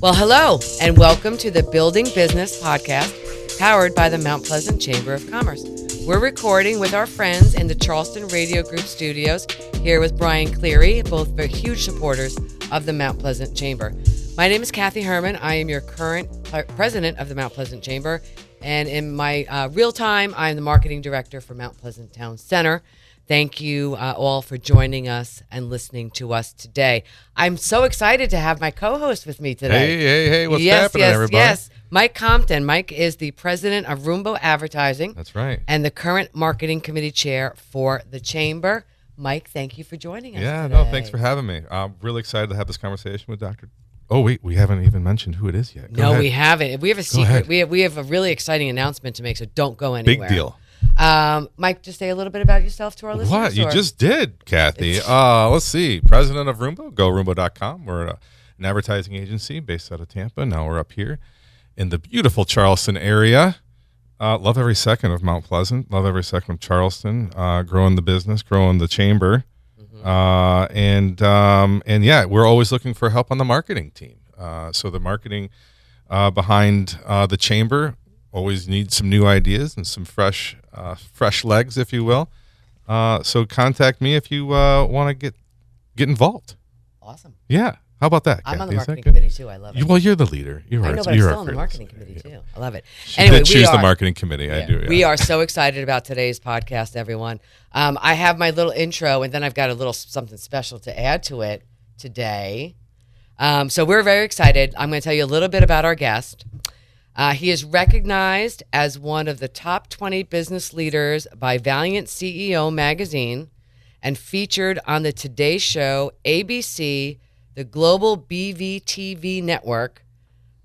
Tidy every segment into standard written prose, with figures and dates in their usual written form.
Well, hello, and welcome to the Building Business Podcast, powered by the Mount Pleasant Chamber of Commerce. We're recording with our friends in the Charleston Radio Group studios, here with Brian Cleary, both very huge supporters of the Mount Pleasant Chamber. My name is Kathy Herman. I am your current president of the Mount Pleasant Chamber, and in my real time, I'm the marketing director for Mount Pleasant Town Center. Thank you all for joining us and listening to us today. I'm so excited to have my co-host with me today. Hey, what's happening, everybody? Yes, Mike Compton. Mike is the president of Rumbo Advertising. That's right. And the current marketing committee chair for the Chamber. Mike, thank you for joining us today. No, thanks for having me. I'm really excited to have this conversation with Dr. Oh, wait, we haven't even mentioned who it is yet. Go ahead. We haven't. We have a secret. We have a really exciting announcement to make, so don't go anywhere. Big deal. Mike, just say a little bit about yourself to our listeners. What? You just did, Kathy. Let's see. President of Rumbo, GoRumbo.com. We're an advertising agency based out of Tampa. Now we're up here in the beautiful Charleston area. Love every second of Mount Pleasant. Love every second of Charleston. Growing the business, growing the chamber. Mm-hmm. And yeah, we're always looking for help on the marketing team. So the marketing behind the chamber always needs some new ideas and some fresh legs, if you will. So contact me if you want to get involved. Awesome. Yeah. How about that, I'm Kathy? on the marketing committee too. I love it. Well, you're the leader. You're right. I know, but I'm still on the marketing committee too. I love it. She did choose the marketing committee. Yeah. I do. Yeah. We are so excited about today's podcast, everyone. I have my little intro, and then I've got a little something special to add to it today. So we're very excited. I'm going to tell you a little bit about our guest. He is recognized as one of the top 20 business leaders by Valiant CEO magazine and featured on the Today Show, ABC, the Global BVTV Network,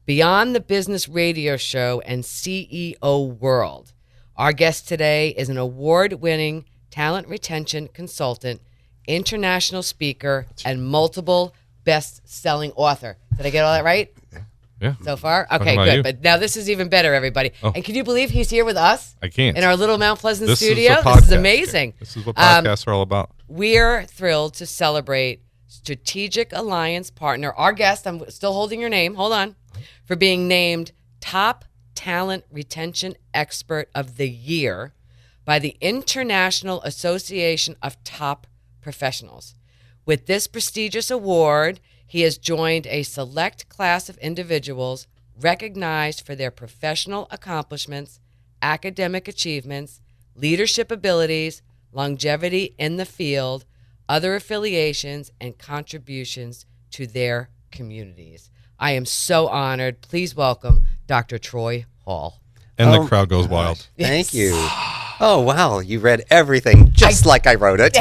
Beyond the Business Radio Show, and CEO World. Our guest today is an award-winning talent retention consultant, international speaker, and multiple best-selling author. Did I get all that right? Yeah. So far? Okay, good. You. But now this is even better, everybody. Oh. And can you believe he's here with us? I can't. In our little Mount Pleasant this studio? This is amazing. This is what podcasts are all about. We're thrilled to celebrate Strategic Alliance Partner, our guest, I'm still holding your name, hold on, for being named Top Talent Retention Expert of the Year by the International Association of Top Professionals. With this prestigious award, he has joined a select class of individuals recognized for their professional accomplishments, academic achievements, leadership abilities, longevity in the field, other affiliations, and contributions to their communities. I am so honored. Please welcome Dr. Troy Hall. And the crowd goes wild. Thank you. Oh, wow. You read everything just like I wrote it.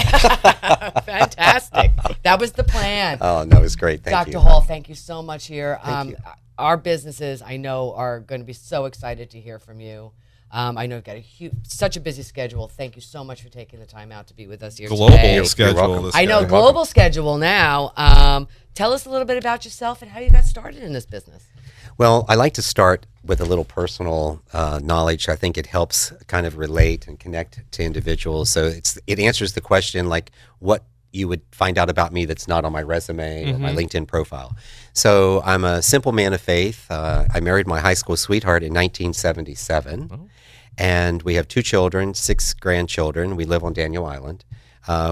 Fantastic. That was the plan. Oh, no, it was great. Thank you. Dr. Hall, thank you so much here. Thank you. Our businesses, I know, are going to be so excited to hear from you. I know you've got such a busy schedule. Thank you so much for taking the time out to be with us here global today. Schedule. I know, global schedule now. Tell us a little bit about yourself and how you got started in this business. Well, I like to start with a little personal knowledge. I think it helps kind of relate and connect to individuals. So it answers the question like what you would find out about me that's not on my resume or my LinkedIn profile. So I'm a simple man of faith. I married my high school sweetheart in 1977. Oh. And we have 2 children, 6 grandchildren. We live on Daniel Island.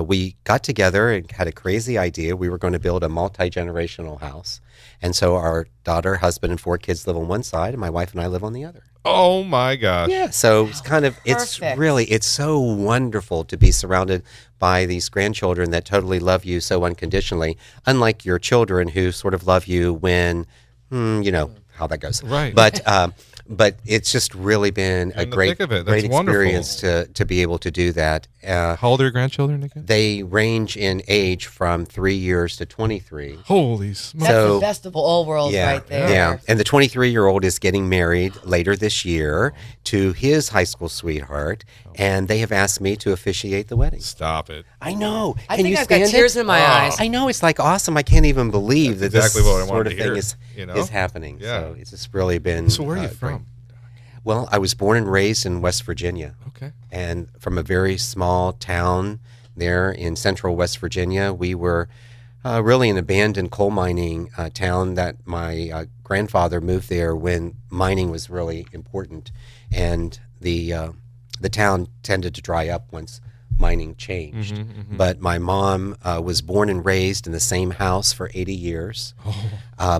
We got together and had a crazy idea. We were going to build a multi-generational house. And so our daughter, husband, and 4 kids live on one side, and my wife and I live on the other. Oh, my gosh. Yeah, so it's kind of, it's so wonderful to be surrounded by these grandchildren that totally love you so unconditionally, unlike your children who sort of love you when, you know, how that goes. Right. But it's just really been a great experience to be able to do that. How old are your grandchildren again? They range in age from 3 years to 23. Holy smokes. That's the best of all worlds right there. Yeah, and the 23-year-old is getting married later this year to his high school sweetheart, and they have asked me to officiate the wedding. Stop it. I know. I think I've got tears in my eyes. I know. It's like awesome. I can't even believe that exactly this what I sort of to thing hear, is happening. Yeah. So it's just really been So where are you from? Great. Well, I was born and raised in West Virginia. Okay. And from a very small town there in central West Virginia, we were really an abandoned coal mining town that my grandfather moved there when mining was really important, and the town tended to dry up once mining changed. But my mom was born and raised in the same house for 80 years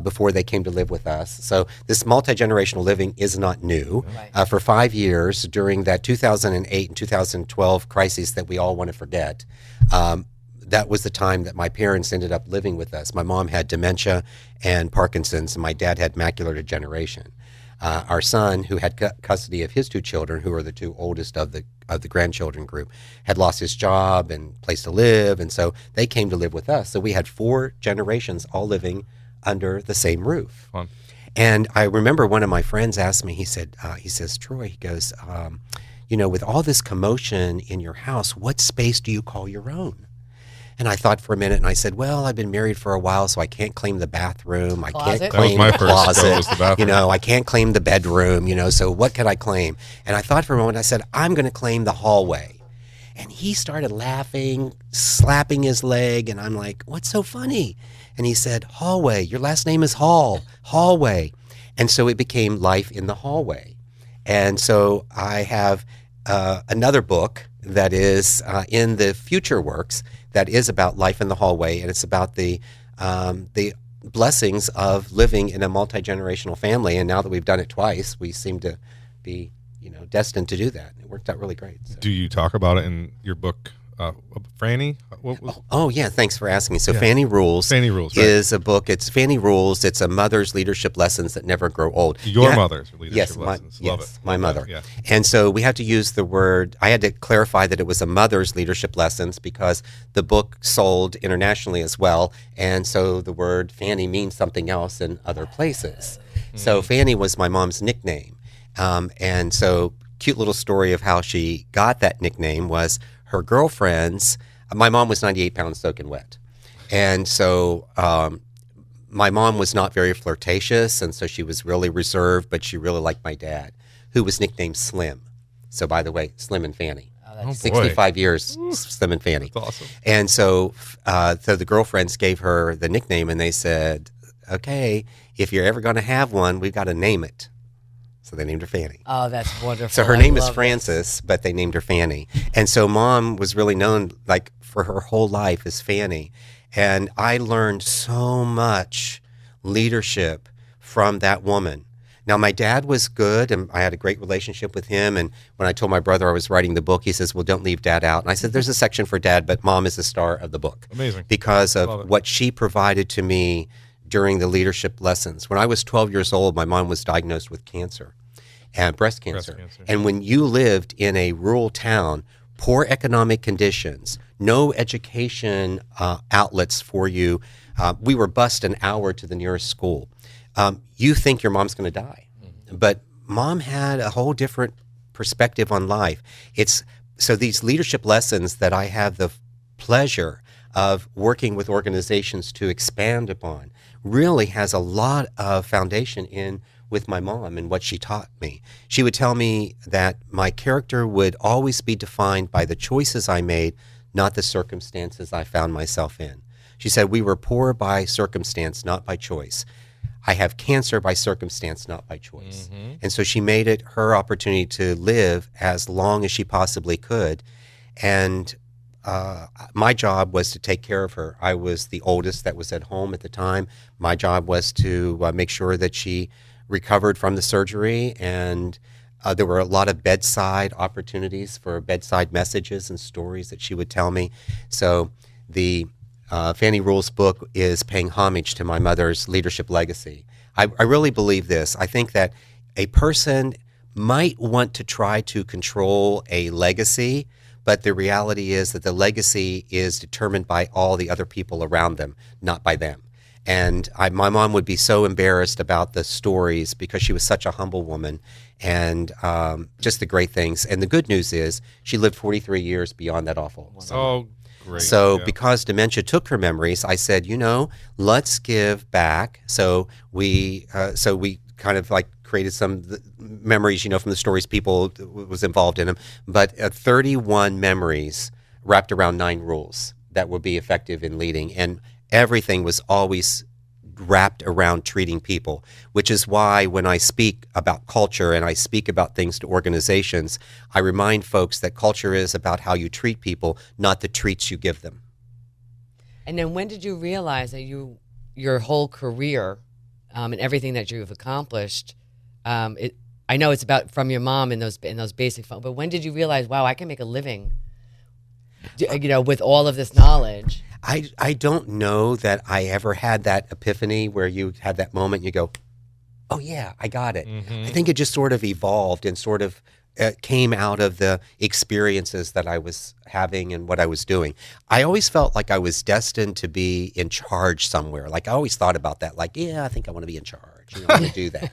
before they came to live with us. So this multi-generational living is not new. Right. For 5 years during that 2008 and 2012 crises that we all want to forget, that was the time that my parents ended up living with us. My mom had dementia and Parkinson's, and my dad had macular degeneration. Our son, who had custody of his two children, who are the two oldest of the grandchildren group, had lost his job and place to live, and so they came to live with us. So we had 4 generations all living under the same roof. Fun. And I remember one of my friends asked me, he says, Troy, he goes, with all this commotion in your house, what space do you call your own? And I thought for a minute, and I said, well, I've been married for a while, so I can't claim the bathroom. I Closet? can't That was claim my the first closet. thought was the bathroom. I can't claim the bedroom, so what can I claim? And I thought for a moment, I said, I'm going to claim the hallway. And he started laughing, slapping his leg, and I'm like, what's so funny? And he said, hallway, your last name is Hall, hallway. And so it became Life in the Hallway. And so I have another book that is in the future works that is about life in the hallway, and it's about the blessings of living in a multi-generational family. And now that we've done it twice, we seem to be, destined to do that. It worked out really great. So. Do you talk about it in your book, Franny? Oh, yeah. Thanks for asking. So Fanny Rules, right. is a book. It's Fanny Rules. It's a mother's leadership lessons that never grow old. Your mother's leadership lessons. Love yes, it. my mother. Yeah. And so we had to use the word, I had to clarify that it was a mother's leadership lessons because the book sold internationally as well. And so the word Fanny means something else in other places. So Fanny was my mom's nickname. And so cute little story of how she got that nickname was her girlfriends. My mom was 98 pounds soaking wet. And so my mom was not very flirtatious, and so she was really reserved, but she really liked my dad, who was nicknamed Slim. So by the way, Slim and Fanny. Oh, 65 years, Slim and Fanny. That's awesome. And so the girlfriends gave her the nickname, and they said, okay, if you're ever going to have one, we've got to name it. So they named her Fanny. Oh, that's wonderful. So her name is Frances, but they named her Fanny. And so Mom was really known for her whole life as Fanny. And I learned so much leadership from that woman. Now, my dad was good, and I had a great relationship with him. And when I told my brother I was writing the book, he says, well, don't leave Dad out. And I said, there's a section for Dad, but Mom is the star of the book. Amazing. Because of what she provided to me during the leadership lessons. When I was 12 years old, my mom was diagnosed with cancer. And breast cancer. And when you lived in a rural town, poor economic conditions, no education outlets for you, we were bused an hour to the nearest school. You think your mom's going to die. But Mom had a whole different perspective on life. So these leadership lessons that I have the pleasure of working with organizations to expand upon really has a lot of foundation in with my mom and what she taught me. She would tell me that my character would always be defined by the choices I made, not the circumstances I found myself in. She said, we were poor by circumstance, not by choice. I have cancer by circumstance, not by choice. Mm-hmm. And so she made it her opportunity to live as long as she possibly could. And my job was to take care of her. I was the oldest that was at home at the time. My job was to make sure that she recovered from the surgery, and there were a lot of bedside opportunities for bedside messages and stories that she would tell me. So the Fanny Rules book is paying homage to my mother's leadership legacy. I really believe this. I think that a person might want to try to control a legacy, but the reality is that the legacy is determined by all the other people around them, not by them. And my mom would be so embarrassed about the stories because she was such a humble woman, and just the great things. And the good news is she lived 43 years beyond that awful. Oh, great. So because dementia took her memories, I said, let's give back. So we kind of created some memories, from the stories people was involved in them. But 31 memories wrapped around 9 rules that would be effective in leading. And everything was always wrapped around treating people, which is why when I speak about culture and I speak about things to organizations, I remind folks that culture is about how you treat people, not the treats you give them. And then when did you realize that your whole career and everything that you've accomplished, I know it's about from your mom and those basic, but when did you realize, wow, I can make a living, with all of this knowledge? I don't know that I ever had that epiphany where you had that moment, you go, oh yeah, I got it. I think it just sort of evolved and sort of came out of the experiences that I was having and what I was doing. I always felt like I was destined to be in charge somewhere. Like I always thought about that. Like, yeah, I think I want to be in charge. I want to do that.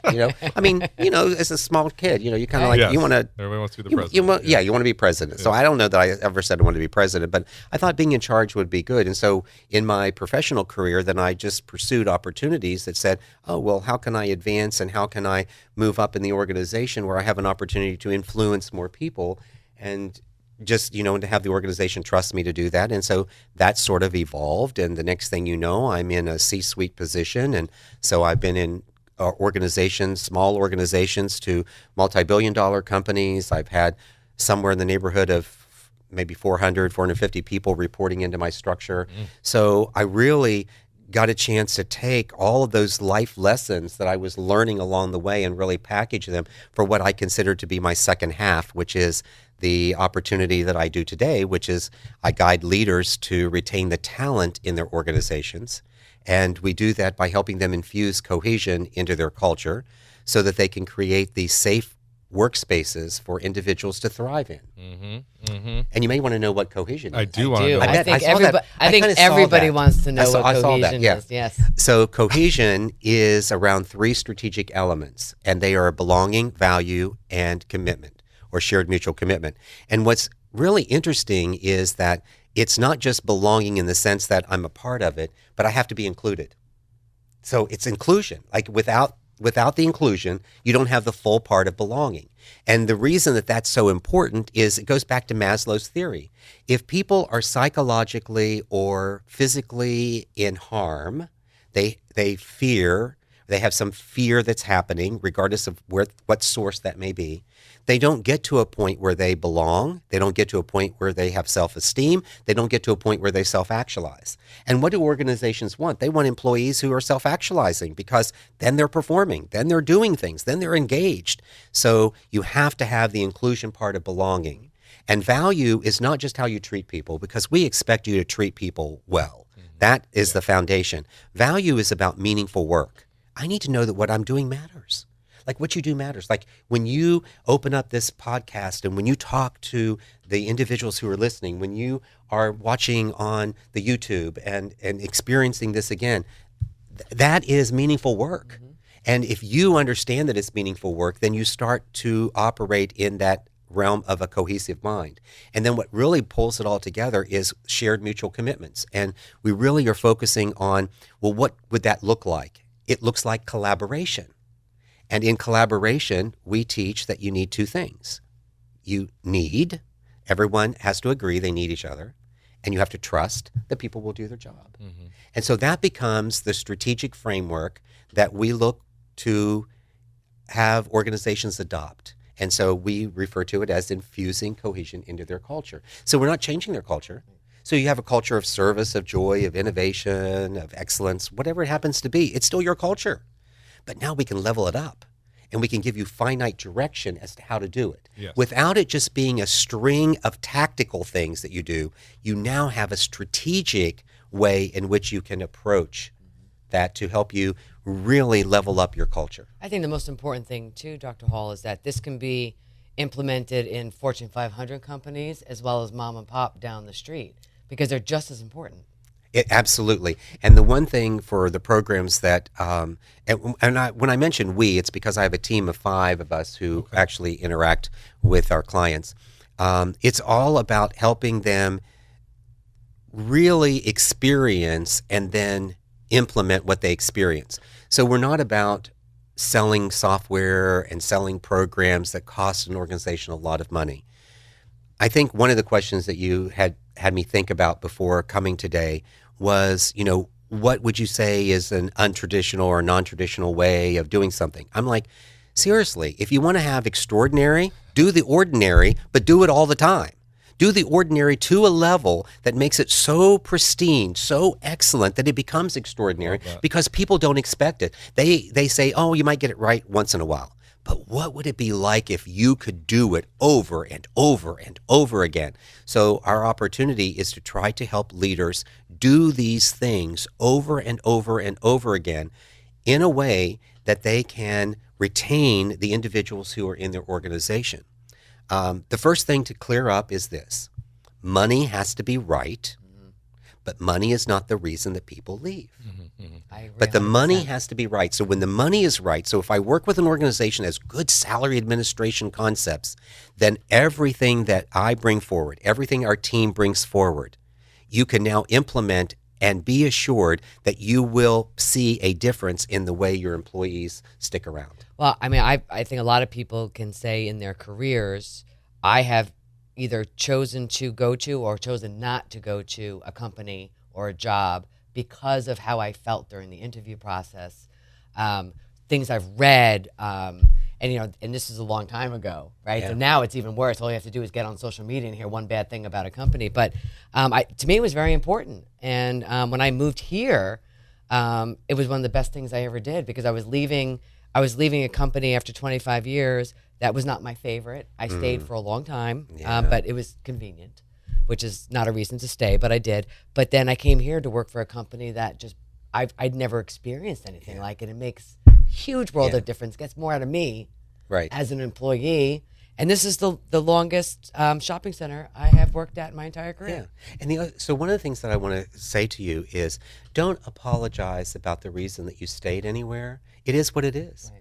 I mean, as a small kid, you kind of like, you want to. Everybody wants to be the president. You want to be president. Yeah. So I don't know that I ever said I wanted to be president, but I thought being in charge would be good. And so in my professional career, then I just pursued opportunities that said, oh, well, how can I advance and how can I move up in the organization where I have an opportunity to influence more people and just, to have the organization trust me to do that. And so that sort of evolved. And the next thing you know, I'm in a C-suite position. And so I've been in organizations, small organizations to multi-billion-dollar companies. I've had somewhere in the neighborhood of maybe 450 people reporting into my structure. So I really got a chance to take all of those life lessons that I was learning along the way and really package them for what I consider to be my second half, which is the opportunity that I do today, which is I guide leaders to retain the talent in their organizations. And we do that by helping them infuse cohesion into their culture so that they can create these safe workspaces for individuals to thrive in. And you may want to know what cohesion is. I do want to know. I think everybody wants to know what cohesion is. Yes. So cohesion is around 3 strategic elements, and they are belonging, value, and commitment, or shared mutual commitment. And what's really interesting is that it's not just belonging in the sense that I'm a part of it, but I have to be included. So it's inclusion. Like without the inclusion, you don't have the full part of belonging. And the reason that that's so important is it goes back to Maslow's theory. If people are psychologically or physically in harm, they fear, they have some fear that's happening, regardless of what source that may be. They don't get to a point where they belong. They don't get to a point where they have self-esteem. They don't get to a point where they self-actualize. And what do organizations want? They want employees who are self-actualizing, because then they're performing, then they're doing things, then they're engaged. So you have to have the inclusion part of belonging. And value is not just how you treat people, because we expect you to treat people well. That is the foundation. Value is about meaningful work. I need to know that what I'm doing matters. Like what you do matters. Like when you open up this podcast and when you talk to the individuals who are listening, when you are watching on the YouTube and experiencing this again, that is meaningful work. And if you understand that it's meaningful work, then you start to operate in that realm of a cohesive mind. And then what really pulls it all together is shared mutual commitments. And we really are focusing on, well, what would that look like? It looks like collaboration. And in collaboration, we teach that you need 2 things. Everyone has to agree they need each other, and you have to trust that people will do their job. And so that becomes the strategic framework that we look to have organizations adopt. And so we refer to it as infusing cohesion into their culture. So we're not changing their culture. So you have a culture of service, of joy, of innovation, of excellence, whatever it happens to be. It's still your culture. But now we can level it up and we can give you finite direction as to how to do it. Yes. Without it just being a string of tactical things that you do, you now have a strategic way in which you can approach that to help you really level up your culture. I think the most important thing too, Dr. Hall, is that this can be implemented in Fortune 500 companies as well as mom and pop down the street, because they're just as important. Absolutely. And the one thing for the programs that, when I mention we, it's because I have a team of 5 of us who actually interact with our clients. It's all about helping them really experience and then implement what they experience. So we're not about selling software and selling programs that cost an organization a lot of money. I think one of the questions that you had me think about before coming today was, what would you say is an untraditional or non-traditional way of doing something? I'm like, seriously, if you want to have extraordinary, do the ordinary, but do it all the time. Do the ordinary to a level that makes it so pristine, so excellent that it becomes extraordinary because people don't expect it. They say, oh, you might get it right once in a while. But what would it be like if you could do it over and over and over again? So our opportunity is to try to help leaders do these things over and over and over again in a way that they can retain the individuals who are in their organization. The first thing to clear up is this. Money has to be right, but money is not the reason that people leave. I agree But the 100%. money has to be right. So when the money is right, so if I work with an organization that has good salary administration concepts, then everything that I bring forward, everything our team brings forward, you can now implement and be assured that you will see a difference in the way your employees stick around. Well, I mean, I think a lot of people can say in their careers, I have either chosen to go to or chosen not to go to a company or a job because of how I felt during the interview process, things I've read, and this is a long time ago, right? Yeah. So now it's even worse. All you have to do is get on social media and hear one bad thing about a company. But to me, it was very important. And when I moved here, it was one of the best things I ever did because I was leaving a company after 25 years that was not my favorite. I stayed for a long time, but it was convenient, which is not a reason to stay, but I did. But then I came here to work for a company that just I'd never experienced anything like it. It makes huge world of difference. Gets more out of me Right. as an employee. And this is the longest shopping center I have worked at in my entire career. Yeah. And so one of the things that I want to say to you is don't apologize about the reason that you stayed anywhere. It is what it is.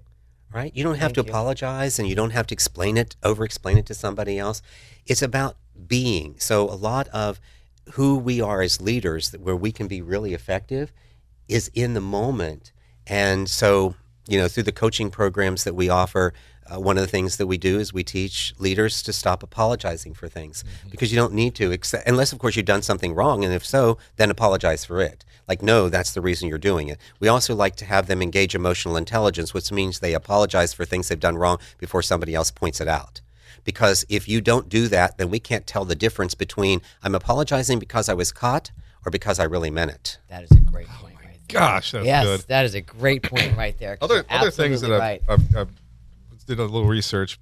Right? You don't have to Thank you. apologize and you don't have to over-explain it to somebody else. It's about being. So a lot of who we are as leaders, where we can be really effective, is in the moment. And so, through the coaching programs that we offer, one of the things that we do is we teach leaders to stop apologizing for things because you don't need to, unless, of course, you've done something wrong. And if so, then apologize for it. Like, no, that's the reason you're doing it. We also like to have them engage emotional intelligence, which means they apologize for things they've done wrong before somebody else points it out. Because if you don't do that, then we can't tell the difference between I'm apologizing because I was caught or because I really meant it. That is a great point right there. Gosh, that's Yes, good. that is a great point right there. 'cause Other you're things that absolutely right. I've did a little research,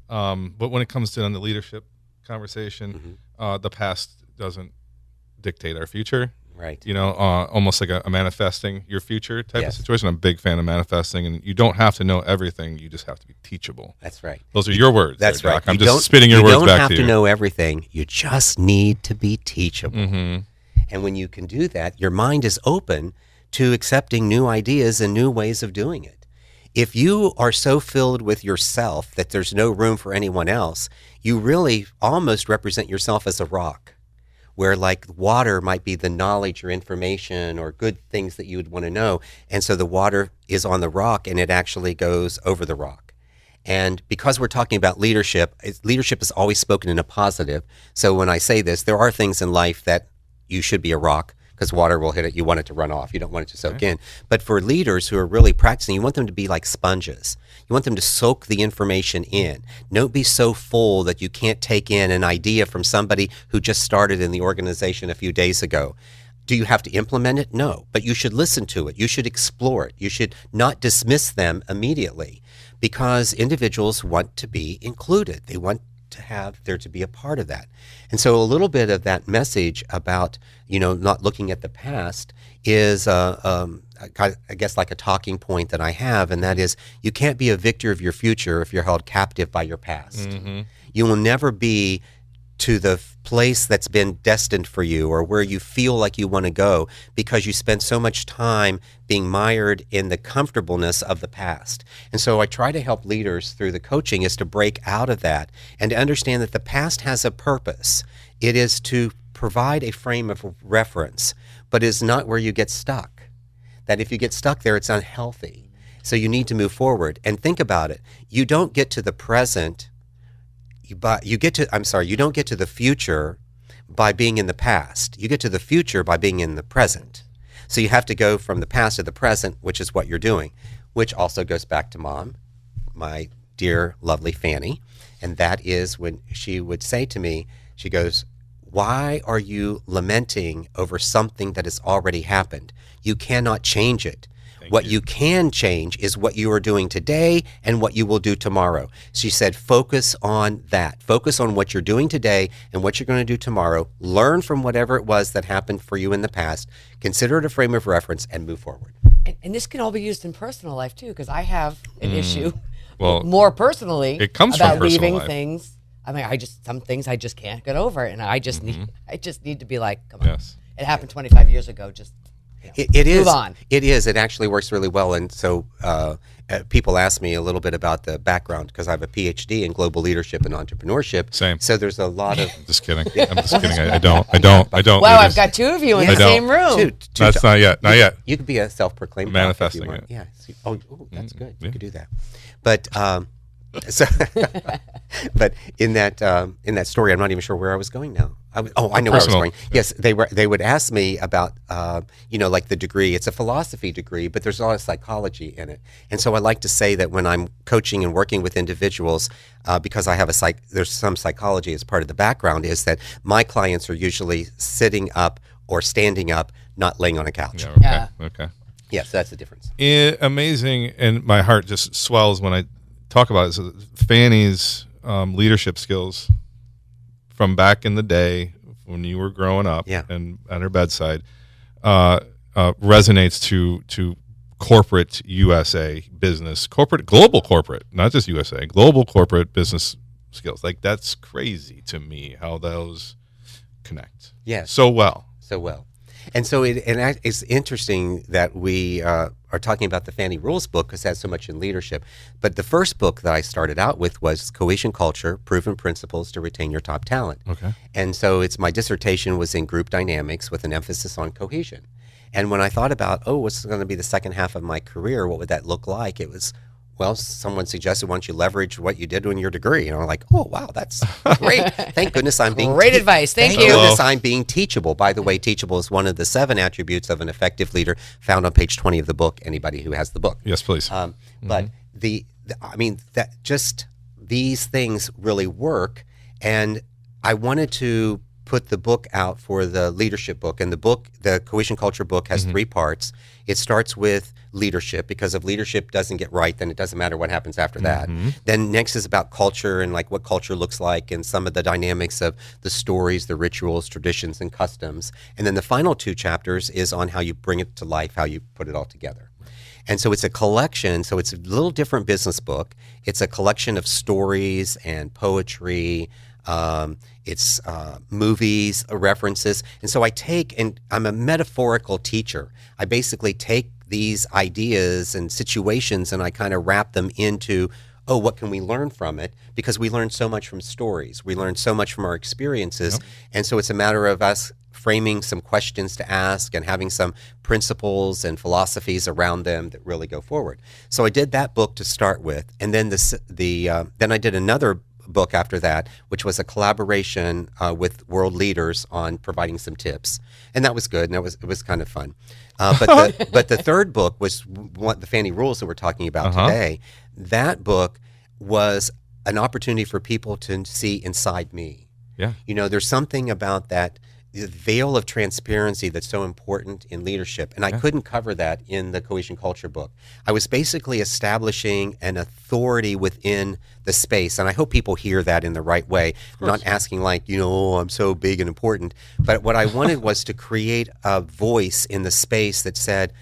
but when it comes to the leadership conversation, the past doesn't dictate our future. Right. Almost like a manifesting your future type of Yes. situation. I'm a big fan of manifesting, and you don't have to know everything. You just have to be teachable. That's right. Those are your words. That's there, right. Doc. I'm You just spitting your words You back don't have to to you. know everything. You just need to be teachable. Mm-hmm. And when you can do that, your mind is open to accepting new ideas and new ways of doing it. If you are so filled with yourself that there's no room for anyone else, you really almost represent yourself as a rock, where like water might be the knowledge or information or good things that you would want to know. And so the water is on the rock and it actually goes over the rock. And because we're talking about leadership is always spoken in a positive. So when I say this, there are things in life that you should be a rock because water will hit it. You want it to run off. You don't want it to soak in. But for leaders who are really practicing, you want them to be like sponges. You want them to soak the information in. Don't be so full that you can't take in an idea from somebody who just started in the organization a few days ago. Do you have to implement it? No. But you should listen to it. You should explore it. You should not dismiss them immediately because individuals want to be included. They want to have there to be a part of that. And so a little bit of that message about, not looking at the past is, I guess, like a talking point that I have, and that is you can't be a victor of your future if you're held captive by your past. You will never be to the place that's been destined for you or where you feel like you want to go because you spent so much time being mired in the comfortableness of the past. And so I try to help leaders through the coaching is to break out of that and to understand that the past has a purpose. It is to provide a frame of reference, but is not where you get stuck. That if you get stuck there, it's unhealthy. So you need to move forward and think about it. You don't get to the present you don't get to the future by being in the past. You get to the future by being in the present. So you have to go from the past to the present, which is what you're doing, which also goes back to Mom, my dear, lovely Fanny. And that is when she would say to me, she goes, why are you lamenting over something that has already happened? You cannot change it. What you can change is what you are doing today and what you will do tomorrow. She said, focus on that. Focus on what you're doing today and what you're going to do tomorrow. Learn from whatever it was that happened for you in the past. Consider it a frame of reference and move forward. And this can all be used in personal life too, because I have an issue Well, more personally it comes from about personal leaving life. things. I mean, some things I just can't get over, and I just need to be like, come on. Yes. It happened 25 years ago. Just It is. move on. It is. It actually works really well. And so people ask me a little bit about the background because I have a PhD in global leadership and entrepreneurship. Same. So there's a lot of. Just kidding. I'm just kidding. I don't. Wow, ladies. I've got two of you in I the don't. same room. That's not yet. Not yet. You could be a self-proclaimed Manifesting prophet if you it. want. Yeah. Oh, that's good. yeah. You could do that. But so, but in that story, I'm not even sure where I was going now. I know where I was Personal. going. Yes, they would ask me about like the degree. It's a philosophy degree, but there's a lot of psychology in it. And so I like to say that when I'm coaching and working with individuals, because I have there's some psychology as part of the background, is that my clients are usually sitting up or standing up, not laying on a couch. Yeah, okay. Yeah. Okay. Yes, that's the difference. Amazing, and my heart just swells when I talk about it. So Fanny's leadership skills from back in the day when you were growing up and at her bedside resonates to corporate USA business, global corporate, not just USA, global corporate business skills. Like, that's crazy to me how those connect. Yes. So well. So well. And so it's interesting that we are talking about the Fanny Rules book because it has so much in leadership. But the first book that I started out with was Cohesion Culture, Proven Principles to Retain Your Top Talent. Okay. And so my dissertation was in group dynamics with an emphasis on cohesion. And when I thought about, what's going to be the second half of my career, what would that look like? It was, someone suggested, why don't you leverage what you did in your degree? And I'm like, oh, wow, that's great. Thank goodness I'm being Great advice. Thank you. goodness I'm being teachable. By the way, teachable is one of the 7 attributes of an effective leader found on page 20 of the book, anybody who has the book. Yes, please. But these things really work. And I wanted to put the book out for the leadership book. And the Cohesion Culture book has 3 parts. It starts with leadership, because if leadership doesn't get right, then it doesn't matter what happens after that. Then next is about culture and like what culture looks like and some of the dynamics of the stories, the rituals, traditions, and customs. And then the final 2 chapters is on how you bring it to life, how you put it all together. And so it's a collection. So it's a little different business book. It's a collection of stories and poetry. It's movies, references. And so I'm a metaphorical teacher. I basically take these ideas and situations and I kind of wrap them into, what can we learn from it? Because we learn so much from stories. We learn so much from our experiences. Yep. And so it's a matter of us framing some questions to ask and having some principles and philosophies around them that really go forward. So I did that book to start with. And then then I did another book after that, which was a collaboration with world leaders on providing some tips, and that was good, and it was kind of fun. But the third book was the Fanny Rules that we're talking about today. That book was an opportunity for people to see inside me. Yeah, there's something about that veil of transparency that's so important in leadership, and I couldn't cover that in the Cohesion Culture book. I was basically establishing an authority within the space, and I hope people hear that in the right way. I'm not asking like, I'm so big and important, but what I wanted was to create a voice in the space that said,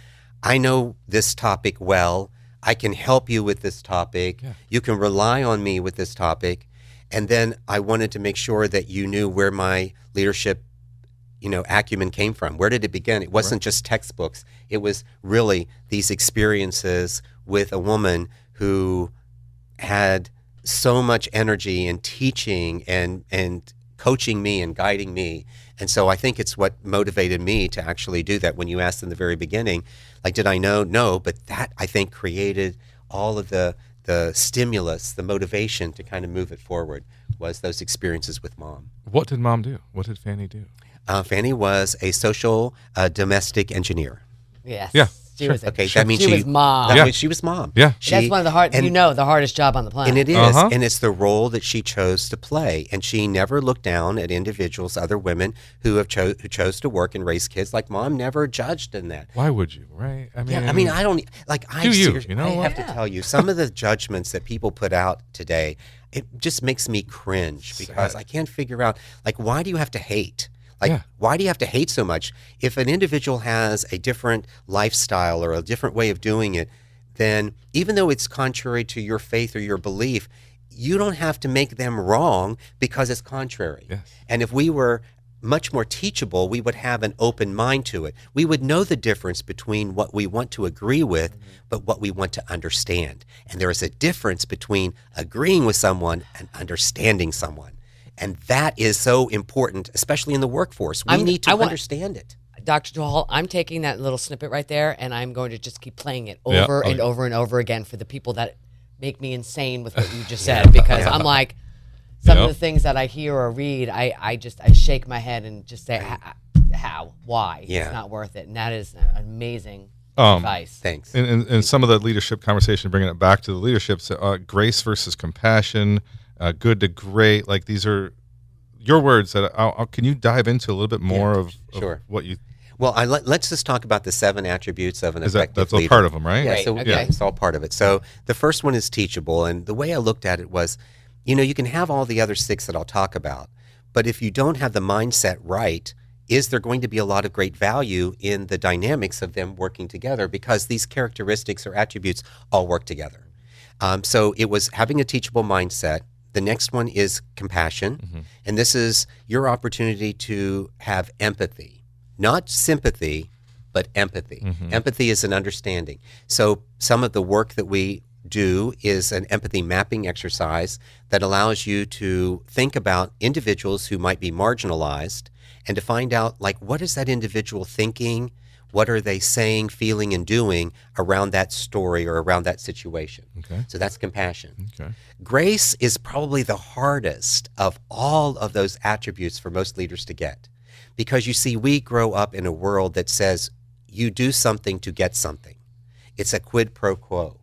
I know this topic well, I can help you with this topic, you can rely on me with this topic, and then I wanted to make sure that you knew where my leadership acumen came from. Where did it begin? It wasn't just textbooks. It was really these experiences with a woman who had so much energy in teaching and coaching me and guiding me. And so I think it's what motivated me to actually do that. When you asked in the very beginning, like, did I know? No, but that I think created all of the stimulus, the motivation to kind of move it forward was those experiences with Mom. What did Mom do? What did Fanny do? Fanny was a social domestic engineer. Yes. Yeah, She sure. was. Okay, that means she was mom. That Yeah. means she was mom. Yeah. That's one of the the hardest job on the planet. And it is, Uh-huh. and it's the role that she chose to play. And she never looked down at individuals, other women who chose to work and raise kids. Like mom never judged in that. Why would you, right? I mean, I don't like. I Do you, seriously- you know I what? have to tell you, some of the judgments that people put out today, it just makes me cringe because I can't figure out like why do you have to hate? Like, Yeah. why do you have to hate so much? If an individual has a different lifestyle or a different way of doing it, then even though it's contrary to your faith or your belief, you don't have to make them wrong because it's contrary. Yes. And if we were much more teachable, we would have an open mind to it. We would know the difference between what we want to agree with, but what we want to understand. And there is a difference between agreeing with someone and understanding someone. And that is so important, especially in the workforce. We need to understand it. Dr. Hall, I'm taking that little snippet right there, and I'm going to just keep playing it Yeah. over and Okay. over and over again for the people that make me insane with what you just said. Because I'm like, some of the things that I hear or read, I shake my head and just say, how, why? Yeah. It's not worth it. And that is amazing Um, advice. Thanks. in some of the leadership conversation, bringing it back to the leadership, grace versus compassion, good to great. Like these are your words that can you dive into a little bit more of sure. what you? Well, let's just talk about the 7 attributes of an effective That's leader. all part of them, right? Yeah, Right, so okay. it's all part of it. So the first one is teachable, and the way I looked at it was, you can have all the other 6 that I'll talk about, but if you don't have the mindset right, is there going to be a lot of great value in the dynamics of them working together because these characteristics or attributes all work together. So it was having a teachable mindset. The next one is compassion, and this is your opportunity to have empathy, not sympathy, but empathy. Empathy is an understanding. So some of the work that we do is an empathy mapping exercise that allows you to think about individuals who might be marginalized and to find out, like, what is that individual thinking? What are they saying, feeling, and doing around that story or around that situation? Okay. So that's compassion. Okay. Grace is probably the hardest of all of those attributes for most leaders to get. Because you see, we grow up in a world that says you do something to get something. It's a quid pro quo.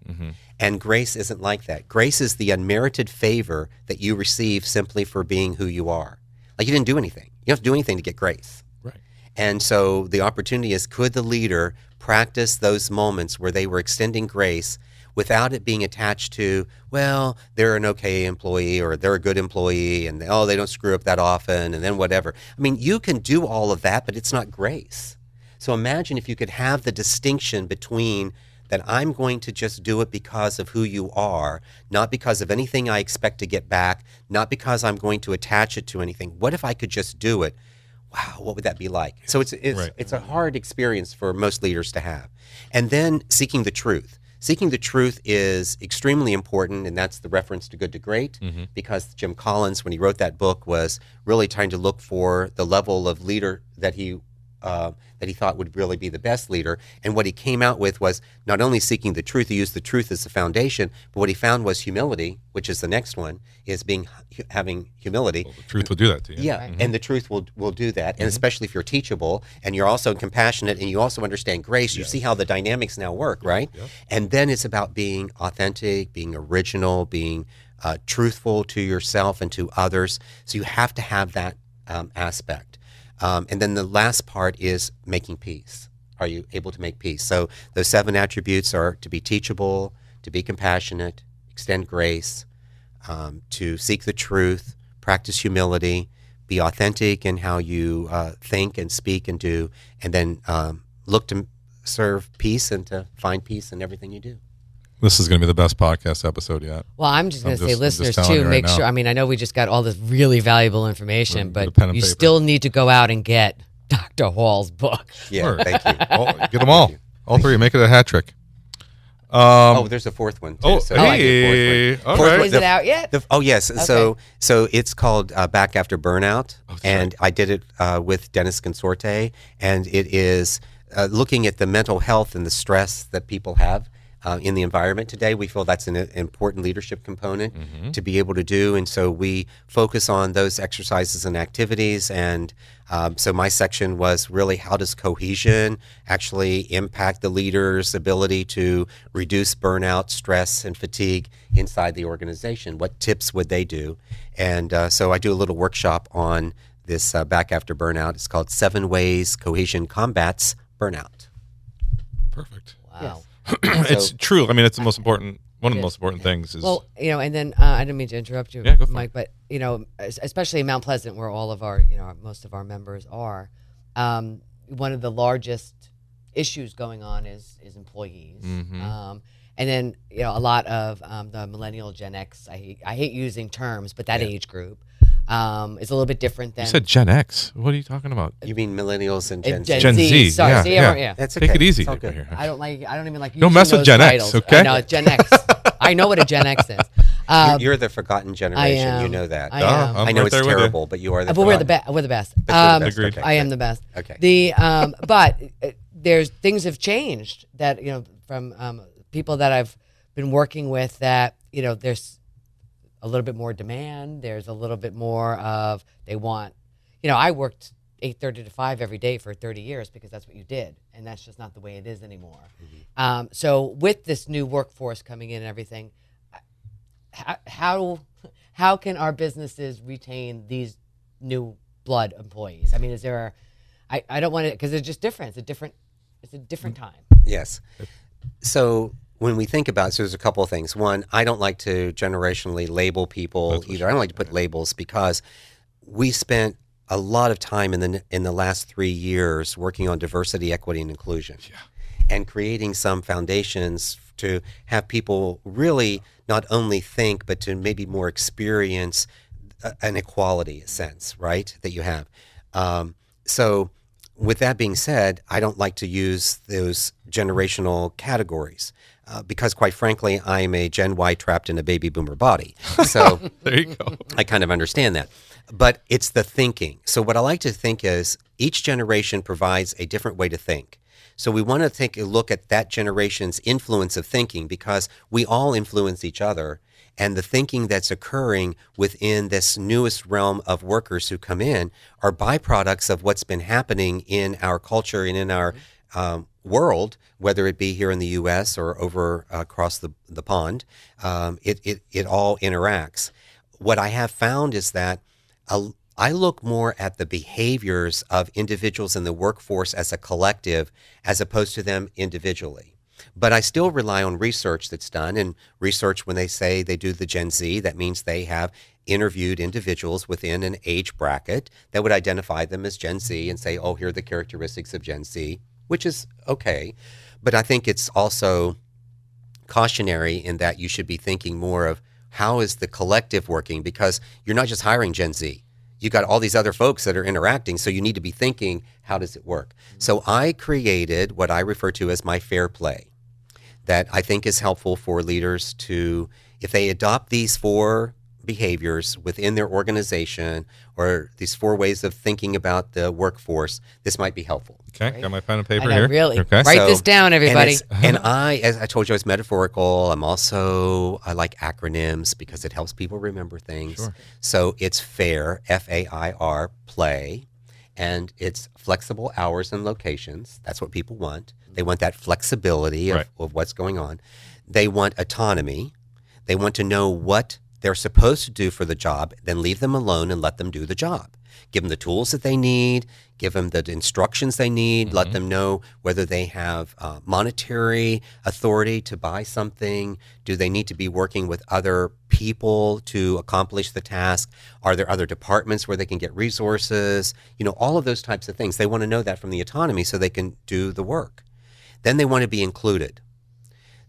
And grace isn't like that. Grace is the unmerited favor that you receive simply for being who you are. Like you didn't do anything. You don't have to do anything to get grace. Right. And so the opportunity is, could the leader practice those moments where they were extending grace without it being attached to, well, they're an okay employee or they're a good employee and, they don't screw up that often and then whatever. I mean, you can do all of that, but it's not grace. So imagine if you could have the distinction between that I'm going to just do it because of who you are, not because of anything I expect to get back, not because I'm going to attach it to anything. What if I could just do it? Wow, what would that be like? So it's Right. it's a hard experience for most leaders to have. And then seeking the truth. Seeking the truth is extremely important, and that's the reference to good to great, because Jim Collins, when he wrote that book, was really trying to look for the level of leader that he thought would really be the best leader. And what he came out with was not only seeking the truth, he used the truth as the foundation, but what he found was humility, which is the next one, is having humility. Well, the truth will do that to you. Yeah, and the truth will do that. And especially if you're teachable and you're also compassionate and you also understand grace, you see how the dynamics now work, right? Yep. And then it's about being authentic, being original, being truthful to yourself and to others. So you have to have that aspect. And then the last part is making peace. Are you able to make peace? So those 7 attributes are to be teachable, to be compassionate, extend grace, to seek the truth, practice humility, be authentic in how you think and speak and do, and then look to serve peace and to find peace in everything you do. This is going to be the best podcast episode yet. Well, I'm just going to say, I'm just listeners, telling too, you right make now. sure. I mean, I know we just got all this really valuable information, Get a but pen and you paper. still need to go out and get Dr. Hall's book. Yeah, Sure. thank you. Get them all. you. All 3. Make it a hat trick. There's a 4th one, too. Oh, So I like the 4th one. all Fourth right. one- Is it out yet? Yes. So it's called Back After Burnout, that's and I did it with Dennis Consorte, and it is looking at the mental health and the stress that people have in the environment today. We feel that's an important leadership component to be able to do. And so we focus on those exercises and activities. And so my section was really, how does cohesion actually impact the leader's ability to reduce burnout, stress, and fatigue inside the organization? What tips would they do? And so I do a little workshop on this back after burnout. It's called 7 Ways Cohesion Combats Burnout. Perfect. Wow. It's true. I mean, it's the most important. One of the most important things is. Well, and then I didn't mean to interrupt you, Yeah, go for Mike, it. but especially in Mount Pleasant, where all of our, most of our members are, one of the largest issues going on is employees. And then a lot of the millennial Gen X. I hate using terms, but that age group is a little bit different than. You said Gen X. What are you talking about? You mean millennials and Gen Z? Gen Z. Sorry, Yeah, see, yeah. everyone- That's okay. Take it easy. It's all good. Here. I don't even like. Don't using mess with those Gen X, titles. okay? I know Gen X. I know what a Gen X is. You're the forgotten generation. am. You know that. I am. I'm I know right it's there with you. terrible, but you are the. But we're the forgotten. We're the best. But you're the best. Agreed. Okay, I am good. the best. Okay. But there's things have changed that from people that I've been working with that there's a little bit more demand. There's a little bit more of they want. I worked 8:30 to 5 every day for 30 years because that's what you did, and that's just not the way it is anymore. So with this new workforce coming in and everything, how can our businesses retain these new blood employees? I mean, is there? I don't want to, because it's just different. It's a different time. Yes. So when we think about it, so there's a couple of things. One, I don't like to generationally label people either. I don't like to put labels because we spent a lot of time in the last 3 years working on diversity, equity, and inclusion, and creating some foundations to have people really not only think, but to maybe more experience an equality sense, right, that you have. So with that being said, I don't like to use those generational categories because, quite frankly, I'm a Gen Y trapped in a baby boomer body. So There you go. I kind of understand that. But it's the thinking. So what I like to think is each generation provides a different way to think. So we want to take a look at that generation's influence of thinking because we all influence each other. And the thinking that's occurring within this newest realm of workers who come in are byproducts of what's been happening in our culture and in our world, whether it be here in the U.S. or over across the pond. It all interacts. What I have found is that I look more at the behaviors of individuals in the workforce as a collective as opposed to them individually. But I still rely on research that's done. And research, when they say they do the Gen Z, that means they have interviewed individuals within an age bracket that would identify them as Gen Z and say, oh, here are the characteristics of Gen Z, which is okay. But I think it's also cautionary in that you should be thinking more of how is the collective working? Because you're not just hiring Gen Z. You got all these other folks that are interacting, so you need to be thinking, how does it work? So I created what I refer to as my fair play that I think is helpful for leaders to, if they adopt these 4 behaviors within their organization or these 4 ways of thinking about the workforce, this might be helpful. Okay, got my pen and paper I know, here. really. Okay. Write this down, everybody. And as I told you, it's metaphorical. I like acronyms because it helps people remember things. Sure. So it's FAIR, F-A-I-R, play, and it's flexible hours and locations. That's what people want. They want that flexibility of what's going on. They want autonomy. They want to know what they're supposed to do for the job, then leave them alone and let them do the job. Give them the tools that they need, give them the instructions they need, let them know whether they have monetary authority to buy something. Do they need to be working with other people to accomplish the task? Are there other departments where they can get resources? All of those types of things. They want to know that from the autonomy so they can do the work. Then they want to be included.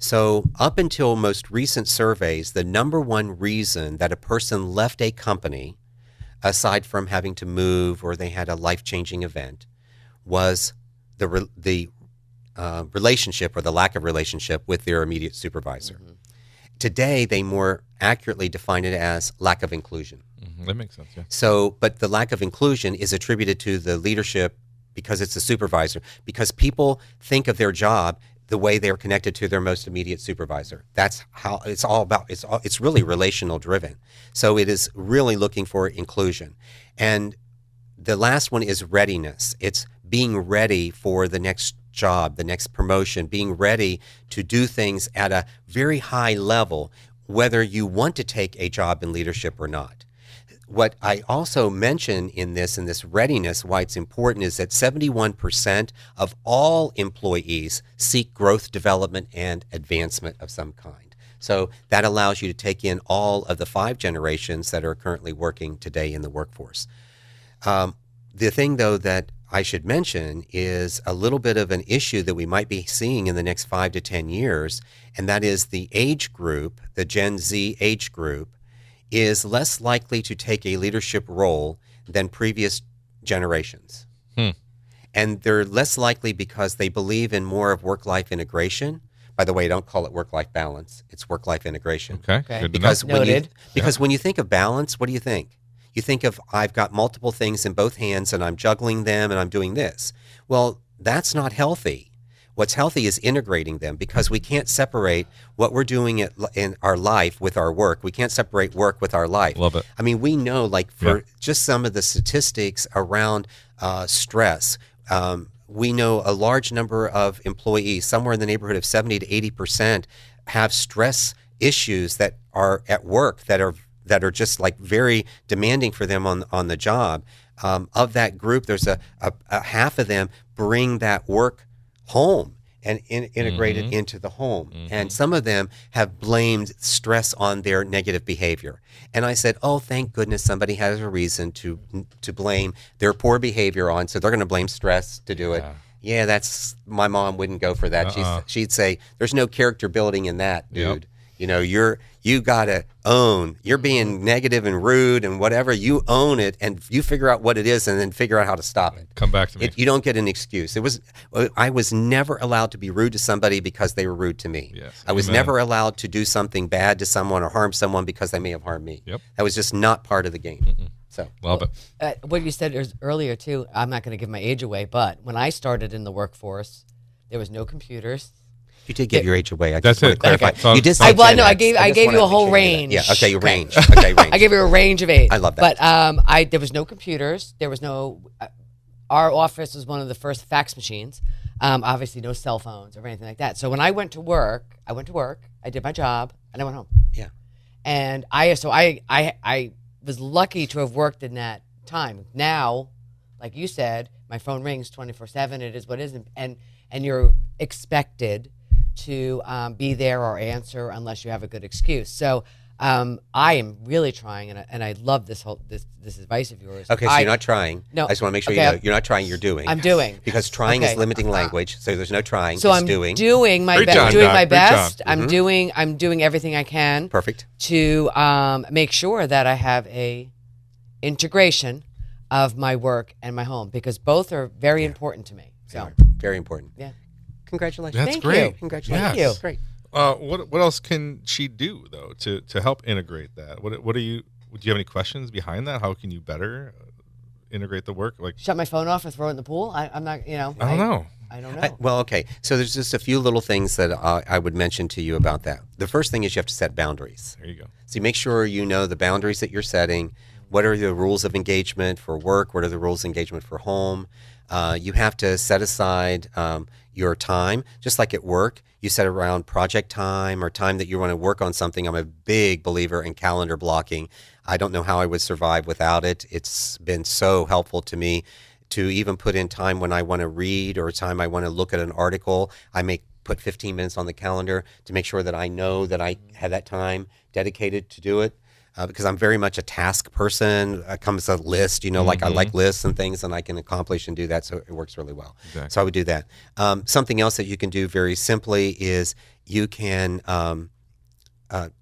So up until most recent surveys, the number one reason that a person left a company, aside from having to move or they had a life-changing event, was the relationship or the lack of relationship with their immediate supervisor. Today, they more accurately define it as lack of inclusion. That makes sense, yeah. So, but the lack of inclusion is attributed to the leadership because it's the supervisor, because people think of their job the way they're connected to their most immediate supervisor. That's how it's all about. It's really relational driven. So it is really looking for inclusion. And the last one is readiness. It's being ready for the next job, the next promotion, being ready to do things at a very high level, whether you want to take a job in leadership or not. What I also mention in this readiness, why it's important, is that 71% of all employees seek growth, development, and advancement of some kind. So that allows you to take in all of the 5 generations that are currently working today in the workforce. The thing, though, that I should mention is a little bit of an issue that we might be seeing in the next 5 to 10 years, and that is the age group, the Gen Z age group, is less likely to take a leadership role than previous generations. And they're less likely because they believe in more of work-life integration. By the way, don't call it work-life balance. It's work-life integration. Okay. Good Because to know. when you think of balance, what do you think? You think of, I've got multiple things in both hands and I'm juggling them and I'm doing this. Well, that's not healthy. What's healthy is integrating them, because we can't separate what we're doing in our life with our work. We can't separate work with our life. Love it. I mean, we know, like, for just some of the statistics around stress, we know a large number of employees, somewhere in the neighborhood of 70 to 80%, have stress issues that are at work that are just like very demanding for them on the job. Of that group, there's a half of them bring that work home and integrate it into the home. And some of them have blamed stress on their negative behavior. And I said, oh, thank goodness somebody has a reason to blame their poor behavior on, so they're going to blame stress to do it. Yeah, that's, my mom wouldn't go for that. She'd say, there's no character building in that, dude. You know, you gotta own. You're being negative and rude and whatever. You own it, and you figure out what it is, and then figure out how to stop it. Come back to me. You don't get an excuse. I was never allowed to be rude to somebody because they were rude to me. Yes, I was amen. never allowed to do something bad to someone or harm someone because they may have harmed me. That was just not part of the game. So Love it. What you said earlier too, I'm not going to give my age away, but when I started in the workforce, there was no computers. you did give your age away. I That's just want it. to clarify. Okay. You did I say Gen no, I X. gave just you wanna a whole make sure you did that. range. Yeah. Okay. Your range. Okay. Range. I gave you a range of age. I love that. But there was no computers. There was no. Our office was one of the first fax machines. Obviously, no cell phones or anything like that. So when I went to work, I did my job, and I went home. Yeah. And I was lucky to have worked in that time. Now, like you said, my phone rings 24/7. It is what it is, and you're expected to be there or answer unless you have a good excuse. So I am really trying, and I love this advice of yours. Okay, so you're not trying. No. I just want to make sure Okay, you know you're not trying. You're doing. I'm doing. Because trying Okay. is limiting language, so there's no trying. So it's I'm doing. doing my Great job, Doc. Great best. job. I'm doing everything I can. Perfect. To make sure that I have a integration of my work and my home, because both are very important to me. So Very important. yeah. Congratulations. That's Thank great. you. Congratulations. Thank you. Great. What else can she do though to help integrate that? What do you have any questions behind that? How can you better integrate the work? Like, Shut my phone off and throw it in the pool. I'm not. I don't know. I don't know. Well, okay. So there's just a few little things that I would mention to you about that. The first thing is you have to set boundaries. There you go. So you make sure you know the boundaries that you're setting. What are the rules of engagement for work? What are the rules of engagement for home? You have to set aside your time, just like at work. You set around project time or time that you want to work on something. I'm a big believer in calendar blocking. I don't know how I would survive without it. It's been so helpful to me to even put in time when I want to read or time I want to look at an article. I may put 15 minutes on the calendar to make sure that I know that I have that time dedicated to do it. Because I'm very much a task person. It comes a list, like I like lists and things, and I can accomplish and do that, so it works really well. Exactly. So I would do that. Something else that you can do very simply is you can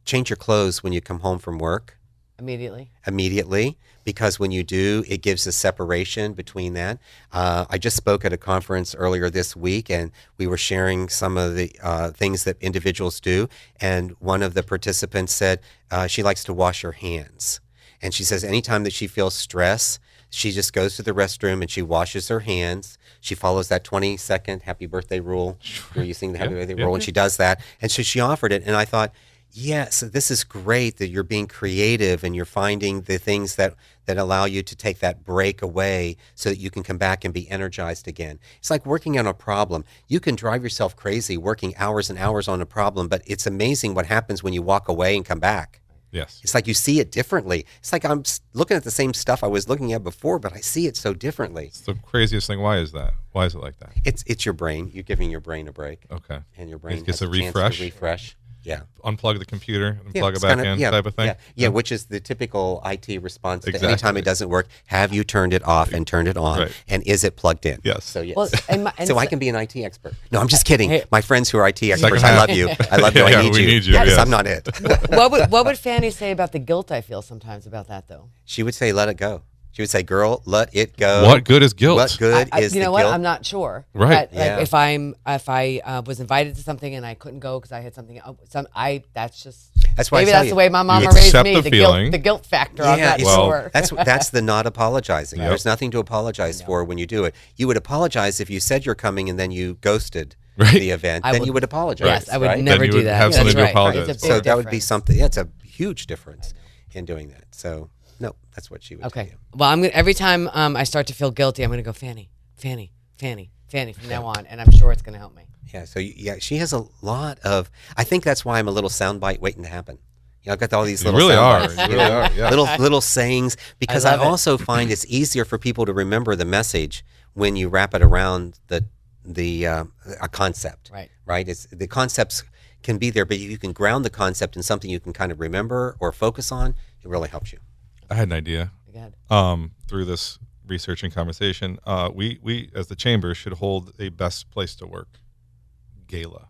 change your clothes when you come home from work. Immediately, because when you do, it gives a separation between that. I just spoke at a conference earlier this week, and we were sharing some of the things that individuals do. And one of the participants said she likes to wash her hands. And she says anytime that she feels stress, She just goes to the restroom and she washes her hands. She follows that 20-second happy birthday rule. You're using the happy birthday rule, and she does that. And so she offered it, and I thought, yes, this is great that you're being creative and you're finding the things that allow you to take that break away so that you can come back and be energized again. It's like working on a problem. You can drive yourself crazy working hours and hours on a problem, but it's amazing what happens when you walk away and come back. Yes. It's like you see it differently. It's like I'm looking at the same stuff I was looking at before, but I see it so differently. It's the craziest thing. Why is that? Why is it like that? It's your brain. You're giving your brain a break. Okay. And your brain gets has a chance refresh. to refresh. Yeah. Unplug the computer and plug it it's back kinda- in yeah, type of thing. Yeah, which is the typical IT response to Exactly. anytime it doesn't work. Have you turned it off and turned it on? Right. And is it plugged in? Yes. So yes. Well, and So I can be an IT expert. No, I'm just kidding. Hey. My friends who are IT experts, Second I half. love you. I love you. Yeah, I need we you. need you, Yes, yes. I'm not it. what would Fanny say about the guilt I feel sometimes about that, though? She would say, let it go. She would say, girl, let it go. What good is guilt? What good I, is you know the what? guilt? I'm not sure. Right. But, like, Yeah. if I was invited to something and I couldn't go because I had something, that's just That's why I maybe tell that's you. the way my mama You raised accept me. the feeling. The guilt factor. I'm not it's- sure. that's the not apologizing. Yep. There's nothing to apologize for when you do it. You would apologize if you said you're coming and then you ghosted Right. the event. I then would- you would apologize. Yes, I would right? never Then you do would that. have That's something to right. apologize It's a for. big So that would be difference. something. Yeah, it's a huge difference in doing that. So no, that's what she would tell Okay. you. Well, I'm gonna every time I start to feel guilty, I'm gonna go Fanny from now on, and I'm sure it's gonna help me. Yeah. So she has a lot of. I think that's why I'm a little soundbite waiting to happen. You know, I've got all these You little really are. sound bites, You really are. Yeah. little sayings, because I love it. also find it's easier for people to remember the message when you wrap it around a concept. Right. Right. It's the concepts can be there, but you can ground the concept in something you can kind of remember or focus on. It really helps you. I had an idea. Go ahead. Through this research and conversation, we as the chamber should hold a best place to work gala,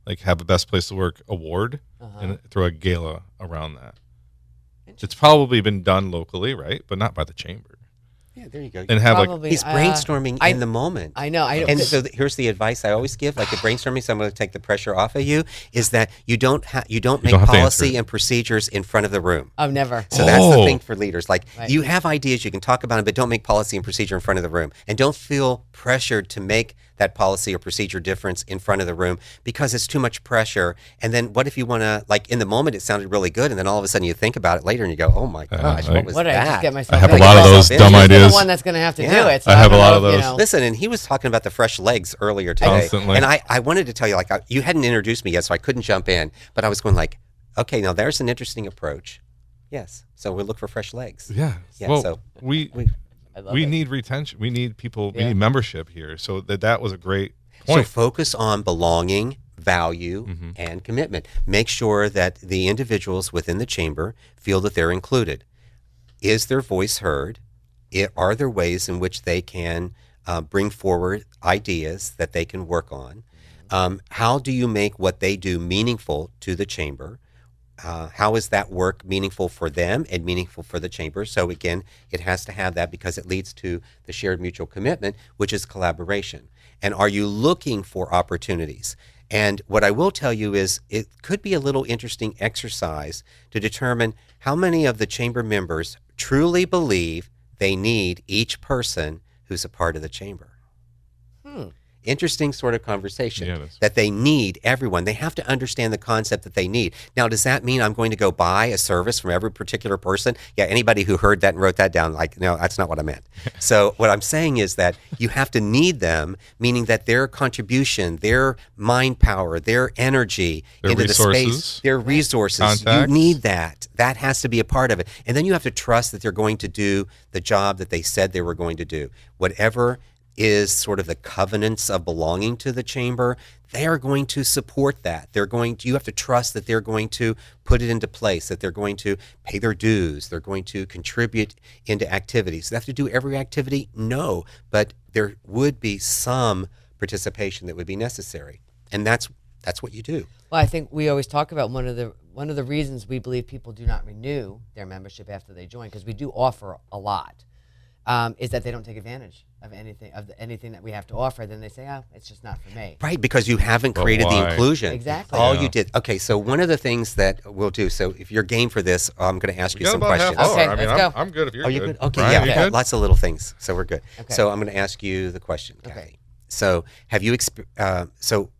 like have a best place to work award and throw a gala around that. It's probably been done locally, right? But not by the chamber. Yeah, there you go. And have Probably. He's brainstorming in the moment. I know. And so here's the advice I always give, like the brainstorming. So I'm going to take the pressure off of you. Is that you don't make don't have to policy answer. and procedures in front of the room. I've never. So that's the Oh. thing for leaders. Like Right. you have ideas, you can talk about them, but don't make policy and procedure in front of the room, and don't feel pressured to make that policy or procedure difference in front of the room because it's too much pressure. And then what if you want to, like in the moment it sounded really good, and then all of a sudden you think about it later and you go, oh my gosh, what was What did I just that? get myself? I have a into? lot of Well, those You're dumb the You're ideas. the one that's going to have to Yeah. do it. I have a don't lot know of if, those. know. Listen, and he was talking about the fresh legs earlier today. Constantly. And I wanted to tell you, like, you hadn't introduced me yet, so I couldn't jump in. But I was going like, okay, now there's an interesting approach. Yes. So we'll look for fresh legs. Yeah. Yeah, Well, so we I love we it. need retention. We need people. We Yeah. need membership here. So that was a great So point. focus on belonging, value, Mm-hmm. and commitment. Make sure that the individuals within the chamber feel that they're included. Is their voice heard? Are there ways in which they can bring forward ideas that they can work on? How do you make what they do meaningful to the chamber? How is that work meaningful for them and meaningful for the chamber? So again, it has to have that because it leads to the shared mutual commitment, which is collaboration. And are you looking for opportunities? And what I will tell you is it could be a little interesting exercise to determine how many of the chamber members truly believe they need each person who's a part of the chamber. Interesting sort of conversation Yeah, it is. that they need everyone. They have to understand the concept that they need. Now, does that mean I'm going to go buy a service from every particular person? Yeah, anybody who heard that and wrote that down, like, no, that's not what I meant. So what I'm saying is that you have to need them, meaning that their contribution, their mind power, their energy Their into the resources. space, their resources, Contacts. you need that. That has to be a part of it. And then you have to trust that they're going to do the job that they said they were going to do. Whatever is sort of the covenants of belonging to the chamber, they are going to support that. You have to trust that they're going to put it into place, that they're going to pay their dues, they're going to contribute into activities. Do they have to do every activity? No, but there would be some participation that would be necessary. And that's what you do. Well, I think we always talk about one of the reasons we believe people do not renew their membership after they join, because we do offer a lot. is that they don't take advantage of anything that we have to offer. Then they say, oh, it's just not for me. Right, because you haven't created the why? inclusion. Exactly. All Yeah. you did. Okay, so one of the things that we'll do, so if you're game for this, I'm going to ask We you got some about questions. half hour. Okay, I mean, let's go. I'm good if you're Oh, good. you're good? Okay, Brian, yeah, you we've got good? lots of little things, so we're good. Okay. So I'm going to ask you the question, Okay. Kathy. So have you, so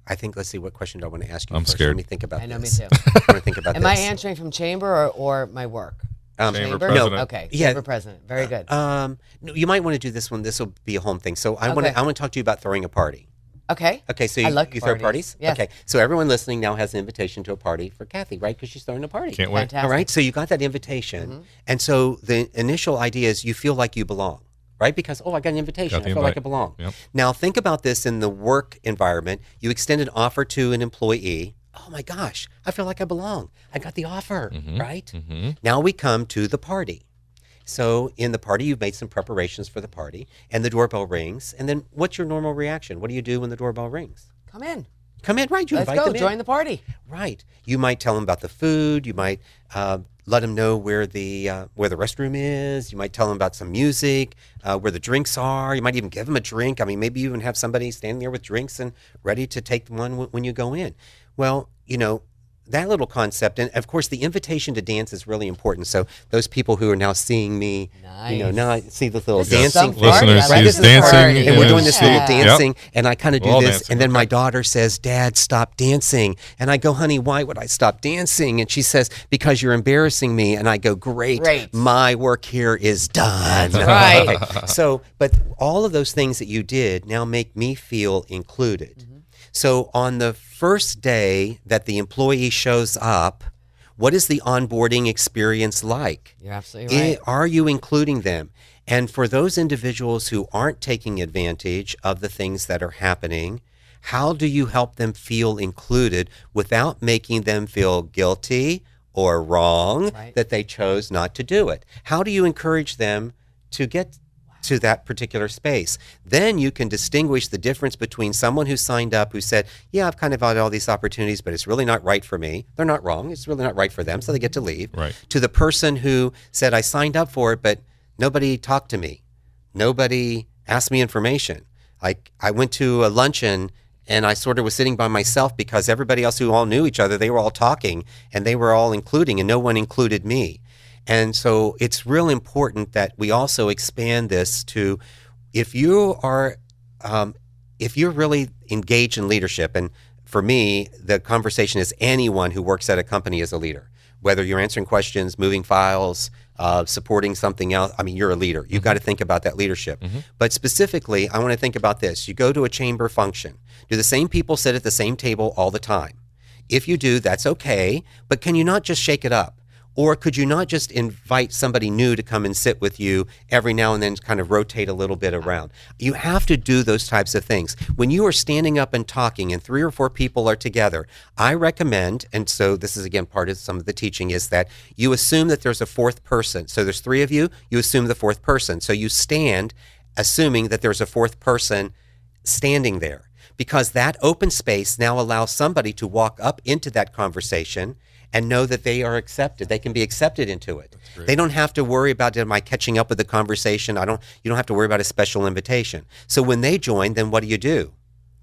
I think, let's see, what question do I want to ask you I'm first? scared. Let me think about I know, this. me too. I want to think about Am this. I answering from chamber or my work? Chamber president. Okay. Yeah. Chamber president. Very good. No, you might want to do this one. This will be a home thing. So I want Okay. to talk to you about throwing a party. Okay. Okay, so I you, like you throw parties. parties? Yes. Okay, so everyone listening now has an invitation to a party for Kathy, right? Because she's throwing a party. Can't wait. Fantastic. All right, so you got that invitation. And so the initial idea is you feel like you belong, right? Because, I got an invitation. Got the I feel like invite. I belong. Yep. Now, think about this in the work environment. You extend an offer to an employee. Oh my gosh, I feel like I belong. I got the offer, right? Now we come to the party. So in the party, you've made some preparations for the party, and the doorbell rings. And then what's your normal reaction? What do you do when the doorbell rings? Come in. Come in, right? You Let's invite go. them in. Join the party. Right. You might tell them about the food. You might let them know where the restroom is. You might tell them about some music, where the drinks are. You might even give them a drink. I mean, maybe you even have somebody standing there with drinks and ready to take one when you go in. Well, that little concept, and of course, the invitation to dance is really important. So those people who are now seeing me, now I see this little This is dancing. some party. Listeners, I like he's this dancing. party. And we're doing this little Yeah. dancing, and I kind of We're do all this, dancing, and then my okay. daughter says, "Dad, stop dancing." And I go, "Honey, why would I stop dancing?" And she says, "Because you're embarrassing me." And I go, "Great. My work here is done." That's right. Okay. So, but all of those things that you did now make me feel included. So on the first day that the employee shows up, what is the onboarding experience like? You're absolutely right. Are you including them? And for those individuals who aren't taking advantage of the things that are happening, how do you help them feel included without making them feel guilty or wrong that they chose not to do it? How do you encourage them to get to that particular space? Then you can distinguish the difference between someone who signed up who said, yeah, I've kind of had all these opportunities, but it's really not right for me. They're not wrong. It's really not right for them, so they get to leave. Right. To the person who said, I signed up for it, but nobody talked to me. Nobody asked me information. I went to a luncheon and I sort of was sitting by myself because everybody else who all knew each other, they were all talking and they were all including, and no one included me. And so it's real important that we also expand this to, if you're really engaged in leadership, and for me, the conversation is anyone who works at a company is a leader. Whether you're answering questions, moving files, supporting something else, I mean, you're a leader. You've got to think about that leadership. But specifically, I want to think about this. You go to a chamber function. Do the same people sit at the same table all the time? If you do, that's okay, but can you not just shake it up? Or could you not just invite somebody new to come and sit with you every now and then, kind of rotate a little bit around? You have to do those types of things. When you are standing up and talking and 3 or 4 people are together, I recommend, and so this is again part of some of the teaching, is that you assume that there's a 4th person. So there's 3 of you, you assume the 4th person. So you stand assuming that there's a 4th person standing there, because that open space now allows somebody to walk up into that conversation and know that they are accepted. They can be accepted into it. They don't have to worry about, am I catching up with the conversation? You don't have to worry about a special invitation. So when they join, then what do?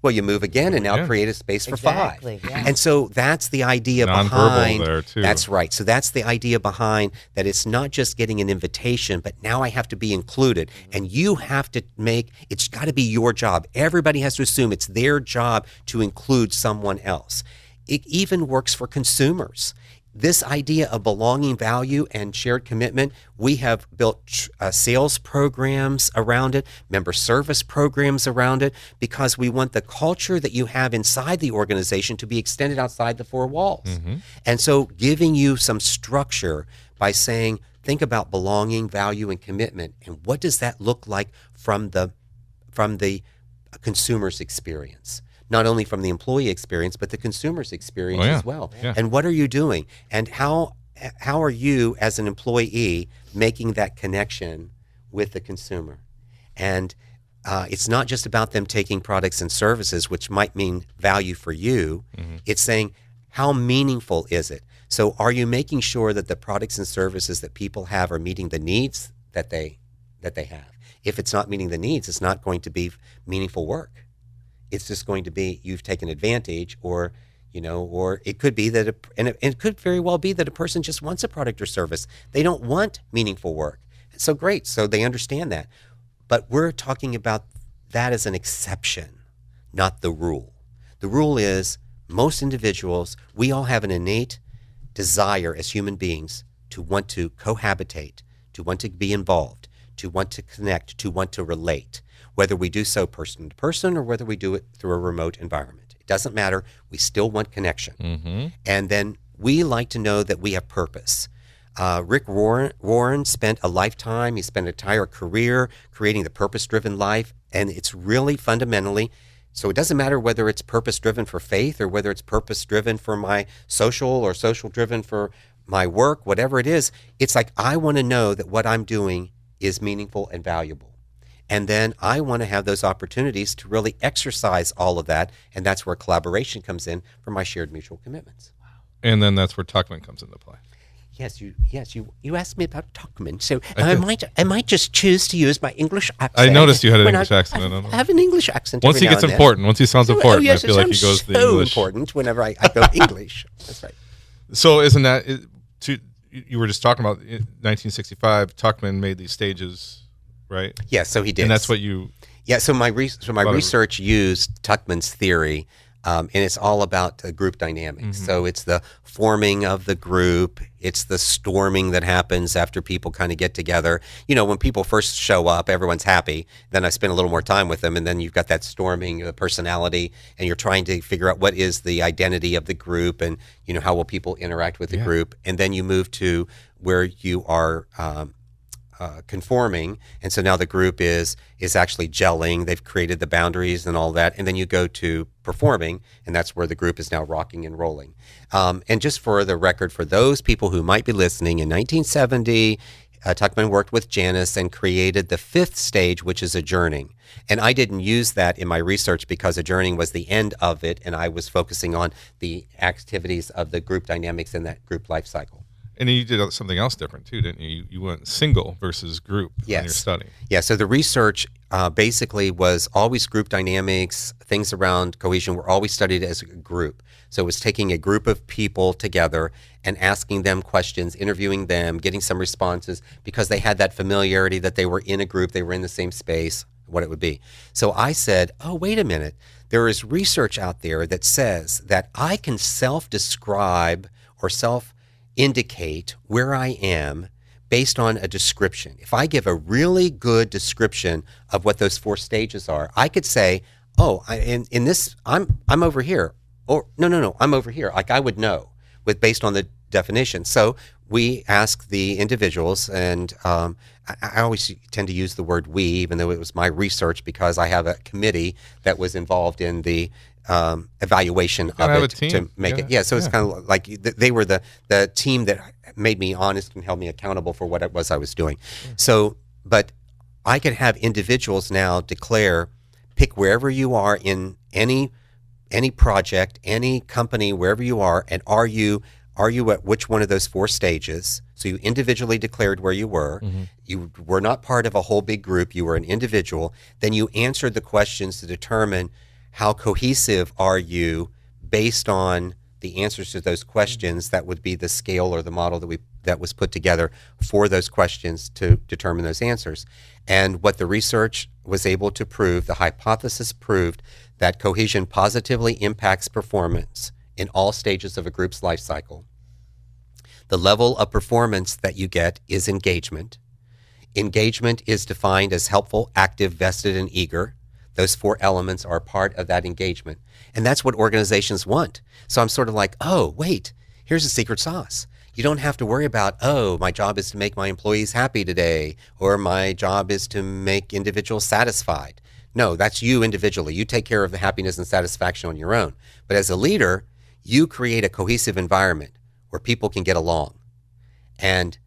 Well, you move again and now create a space for 5. Yeah. And so that's the idea Nonverbal behind. there, too. That's right. So that's the idea behind that. It's not just getting an invitation, but now I have to be included. And you have to it's got to be your job. Everybody has to assume it's their job to include someone else. It even works for consumers. This idea of belonging, value, and shared commitment, we have built sales programs around it, member service programs around it, because we want the culture that you have inside the organization to be extended outside the 4 walls. And so giving you some structure by saying, think about belonging, value, and commitment, and what does that look like from the consumer's experience? Not only from the employee experience, but the consumer's experience as well. Yeah. And what are you doing? And how are you as an employee making that connection with the consumer? And it's not just about them taking products and services, which might mean value for you. It's saying, how meaningful is it? So are you making sure that the products and services that people have are meeting the needs that they that they have. If it's not meeting the needs, it's not going to be meaningful work. It's just going to be you've taken advantage, or or it could be that, it could very well be that a person just wants a product or service. They don't want meaningful work. So great. So they understand that. But we're talking about that as an exception, not the rule. The rule is most individuals, we all have an innate desire as human beings to want to cohabitate, to want to be involved, to want to connect, to want to relate, whether we do so person to person or whether we do it through a remote environment. It doesn't matter. We still want connection. Mm-hmm. And then we like to know that we have purpose. Rick Warren spent a lifetime, he spent an entire career creating the purpose-driven life, and it's really fundamentally, so it doesn't matter whether it's purpose-driven for faith or whether it's purpose-driven for my social or social-driven for my work, whatever it is, it's like I want to know that what I'm doing is meaningful and valuable. And then I want to have those opportunities to really exercise all of that, and that's where collaboration comes in for my shared mutual commitments. And then that's where Tuckman comes into play. Yes, you asked me about Tuckman, so I might just choose to use my English accent. I noticed you had an English accent. I have an English accent. Once he gets important, once he sounds important, yes, I feel like he goes to the English. Important whenever I go English. That's right. So isn't that you were just talking about 1965? Tuckman made these stages, right? Yeah, so he did, and that's what you. Yeah, so my research used Tuckman's theory, and it's all about group dynamics. Mm-hmm. So it's the forming of the group, it's the storming that happens after people kind of get together. When people first show up, everyone's happy. Then I spend a little more time with them, and then you've got that storming, the personality, and you're trying to figure out what is the identity of the group, and how will people interact with the group, and then you move to where you are. Conforming, and so now the group is actually gelling. They've created the boundaries and all that, and then you go to performing, and that's where the group is now rocking and rolling. And just for the record, for those people who might be listening, in 1970, Tuckman worked with Janice and created the fifth stage, which is adjourning. And I didn't use that in my research because adjourning was the end of it, and I was focusing on the activities of the group dynamics in that group life cycle. And you did something else different too, didn't you? You went single versus group in your study. Yeah, so the research basically was always group dynamics, things around cohesion were always studied as a group. So it was taking a group of people together and asking them questions, interviewing them, getting some responses, because they had that familiarity that they were in a group, they were in the same space, what it would be. So I said, oh, wait a minute. There is research out there that says that I can self-describe or self-indicate where I am based on a description. If I give a really good description of what those four stages are, I could say, oh, in this, I'm over here. Or no, I'm over here. Like I would know based on the definition. So we ask the individuals, and I always tend to use the word we, even though it was my research, because I have a committee that was involved in the evaluation of it to make it. Yeah, so it's kind of like they were the team that made me honest and held me accountable for what it was I was doing. So, but I could have individuals now pick wherever you are in any project, any company, wherever you are, and are you at which one of those four stages? So you individually declared where you were. Mm-hmm. You were not part of a whole big group. You were an individual. Then you answered the questions to determine how cohesive are you based on the answers to those questions. That would be the scale or the model that was put together for those questions to determine those answers. And what the research was able to prove, the hypothesis proved that cohesion positively impacts performance in all stages of a group's life cycle. The level of performance that you get is engagement. Engagement is defined as helpful, active, vested, and eager. Those four elements are part of that engagement. And that's what organizations want. So I'm sort of like, oh, wait, here's the secret sauce. You don't have to worry about, oh, my job is to make my employees happy today, or my job is to make individuals satisfied. No, that's you individually. You take care of the happiness and satisfaction on your own. But as a leader, you create a cohesive environment where people can get along. And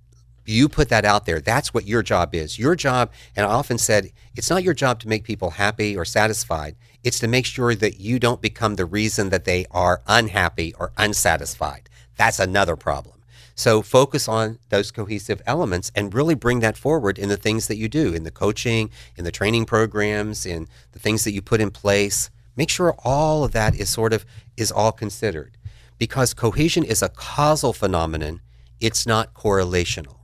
you put that out there. That's what your job is. Your job, and I often said, it's not your job to make people happy or satisfied. It's to make sure that you don't become the reason that they are unhappy or unsatisfied. That's another problem. So focus on those cohesive elements and really bring that forward in the things that you do, in the coaching, in the training programs, in the things that you put in place. Make sure all of that is all considered, because cohesion is a causal phenomenon. It's not correlational.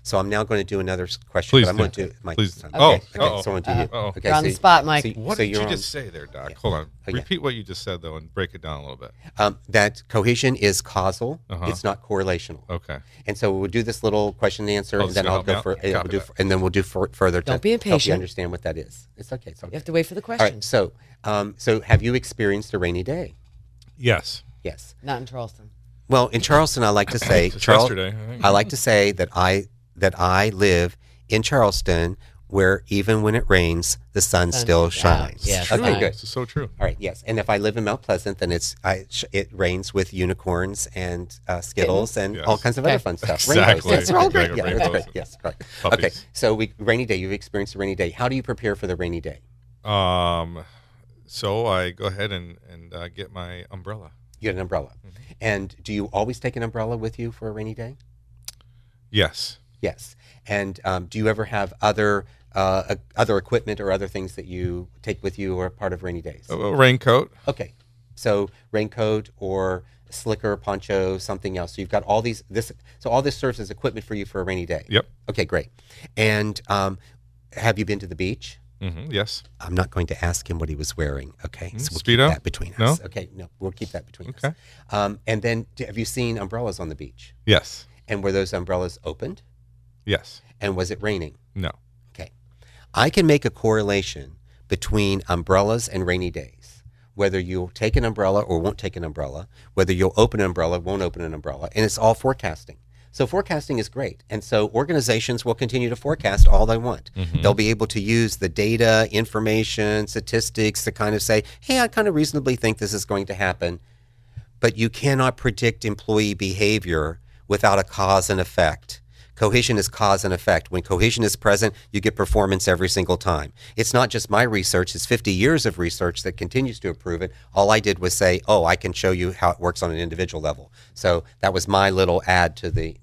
So I'm now going to do another question. Please but I'm do. going to do my. Please. Okay. Oh, Okay. uh-oh. So I'm going to do you. Uh-oh. Okay. You're on the so- spot, Mike. so- What so did you you're on- just say there, Doc? Yeah. Hold on. Oh, yeah. Repeat what you just said, though, and break it down a little bit. That cohesion is causal. Uh-huh. It's not correlational. Okay. And so we'll do this little question and answer, Oh, and then this I'll is gonna go help me out? Copy that. and then we'll do further Don't to be help you impatient. understand what that is. It's okay. It's okay. You have to wait for the All question. right. So have you experienced a rainy day? Yes. Yes. Not in Charleston. Well, in Charleston, I like to say, Just yesterday, I think. I like to say that I live in Charleston, where even when it rains, the sun still shines. Yes, Okay, right. good. This is so true. All right, yes. And if I live in Mount Pleasant, then it rains with unicorns and Skittles and Yes. all kinds of Okay. other fun stuff. Exactly. Rainbows. Yes, they're all great. Mega Yeah, that's rainbows great. and Yes, right. puppies. Okay, so rainy day. You've experienced a rainy day. How do you prepare for the rainy day? So I go ahead and get my umbrella. You get an umbrella. And do you always take an umbrella with you for a rainy day? Yes. Yes. And do you ever have other equipment or other things that you take with you or part of rainy days? A raincoat. Okay. So raincoat or slicker, poncho, something else. So you've got all these. So all this serves as equipment for you for a rainy day. Yep. Okay, great. And have you been to the beach? Yes. I'm not going to ask him what he was wearing. Okay, so we'll Speedo? keep that between us. Okay, no, we'll keep that between us. Okay. And then, have you seen umbrellas on the beach? Yes. And were those umbrellas opened? Yes. And was it raining? No. Okay. I can make a correlation between umbrellas and rainy days. Whether you'll take an umbrella or won't take an umbrella, whether you'll open an umbrella, won't open an umbrella, and it's all forecasting. So forecasting is great. And so organizations will continue to forecast all they want. They'll be able to use the data, information, statistics to kind of say, hey, I kind of reasonably think this is going to happen. But you cannot predict employee behavior without a cause and effect. Cohesion is cause and effect. When cohesion is present, you get performance every single time. It's not just my research, it's 50 years of research that continues to approve it. All I did was say, oh, I can show you how it works on an individual level. So that was my little add to the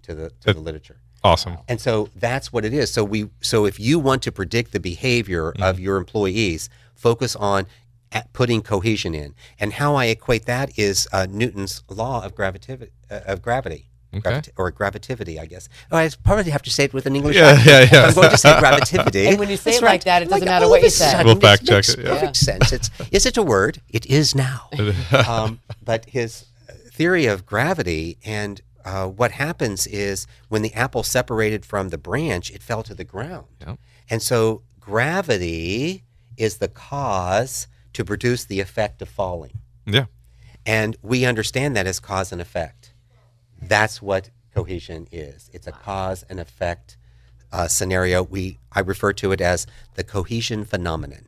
literature. Awesome. And so that's what it is. So if you want to predict the behavior of your employees, focus on putting cohesion in. And how I equate that is Newton's law of gravity. Okay. Or gravitivity, I guess. Oh, I probably have to say it with an English Yeah, accent. yeah. I'm going to say gravitivity. And when you say That's it like that, it doesn't matter all what of you a say. sudden, We'll fact this check makes it, yeah. perfect sense. Is it a word? It is now. But his theory of gravity and what happens is when the apple separated from the branch, it fell to the ground. Yep. And so gravity is the cause to produce the effect of falling. Yeah. And we understand that as cause and effect. That's what cohesion is. It's a cause and effect scenario. I refer to it as the cohesion phenomenon.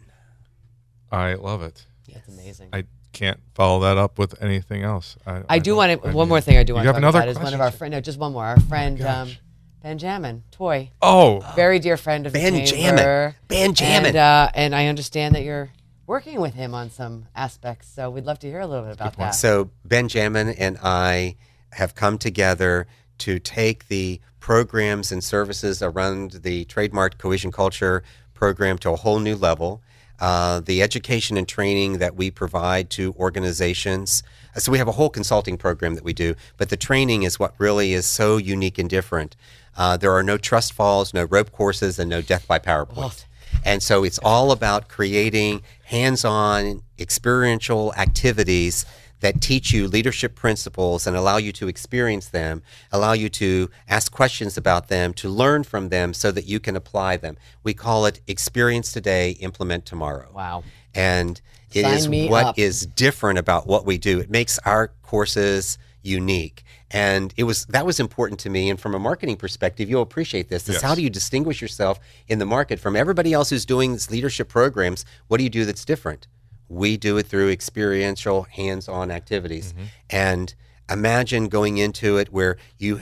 I love it. That's amazing. I can't follow that up with anything else. I do want to. One more thing I do want to have talk another about is one of our friends. No, just one more. Our friend Benjamin Toy, Oh, very dear friend of the Benjamin. chamber. Benjamin. And I understand that you're working with him on some aspects. So we'd love to hear a little bit about that. So Benjamin and I have come together to take the programs and services around the trademark cohesion culture program to a whole new level. The education and training that we provide to organizations. So we have a whole consulting program that we do, but the training is what really is so unique and different. There are no trust falls, no rope courses, and no death by PowerPoint. And so it's all about creating hands-on experiential activities that teach you leadership principles and allow you to experience them, allow you to ask questions about them, to learn from them so that you can apply them. We call it experience today, implement tomorrow. Wow. And it Sign is me what up. is different about what we do. It makes our courses unique. And that was important to me. And from a marketing perspective, you'll appreciate this. Is Yes. how do you distinguish yourself in the market from everybody else who's doing these leadership programs? What do you do that's different? We do it through experiential, hands-on activities. And imagine going into it where you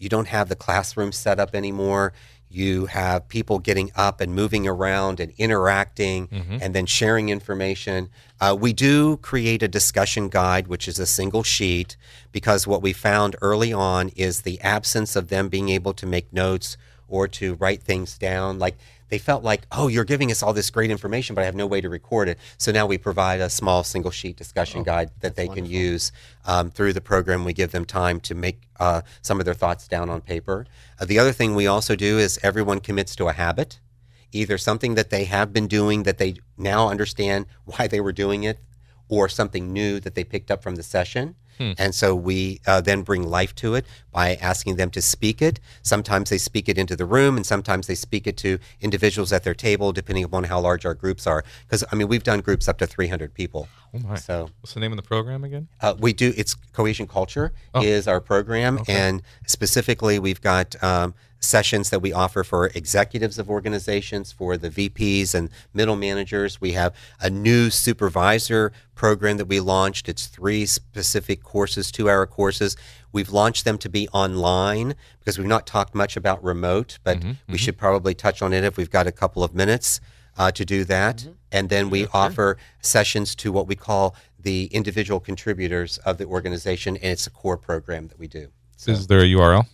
don't have the classroom set up anymore. You have people getting up and moving around and interacting and then sharing information. We do create a discussion guide, which is a single sheet, because what we found early on is the absence of them being able to make notes or to write things down. Like they felt like, oh, you're giving us all this great information, but I have no way to record it. So now we provide a small single sheet discussion guide that they can use through the program. We give them time to make some of their thoughts down on paper. The other thing we also do is everyone commits to a habit, either something that they have been doing that they now understand why they were doing it, or something new that they picked up from the session. And so we then bring life to it by asking them to speak it. Sometimes they speak it into the room, and sometimes they speak it to individuals at their table, depending upon how large our groups are. Because, I mean, we've done groups up to 300 people. Oh my. So what's the name of the program again? we do, it's Cohesion Culture is our program. Okay. And specifically, we've got sessions that we offer for executives of organizations, for the VPs and middle managers. We have a new supervisor program that we launched. It's 3 specific courses, 2-hour courses. We've launched them to be online because we've not talked much about remote, but we should probably touch on it if we've got a couple of minutes to do that. And then we offer sessions to what we call the individual contributors of the organization, and it's a core program that we do. So, Is there a URL?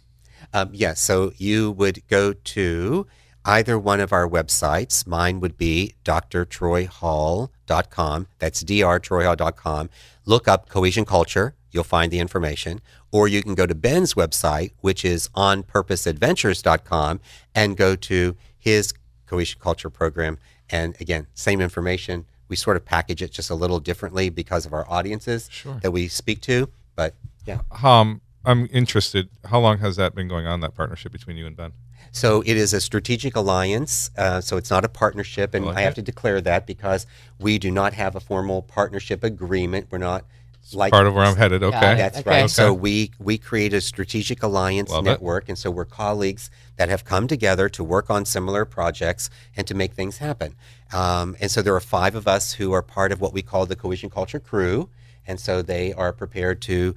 yes, so you would go to either one of our websites. Mine would be drtroyhall.com. That's drtroyhall.com. Look up Cohesion Culture. You'll find the information. Or you can go to Ben's website, which is onpurposeadventures.com, and go to his Cohesion Culture program. And again, same information. We sort of package it just a little differently because of our audiences that we speak to. But yeah. I'm interested. How long has that been going on, that partnership between you and Ben? So it is a strategic alliance. So it's not a partnership. And I have to declare that because we do not have a formal partnership agreement. We're not like Part of where I'm headed. Okay. That's right. So we create a strategic alliance network, and so we're colleagues that have come together to work on similar projects and to make things happen. And so there are 5 of us who are part of what we call the Cohesion Culture Crew, and so they are prepared to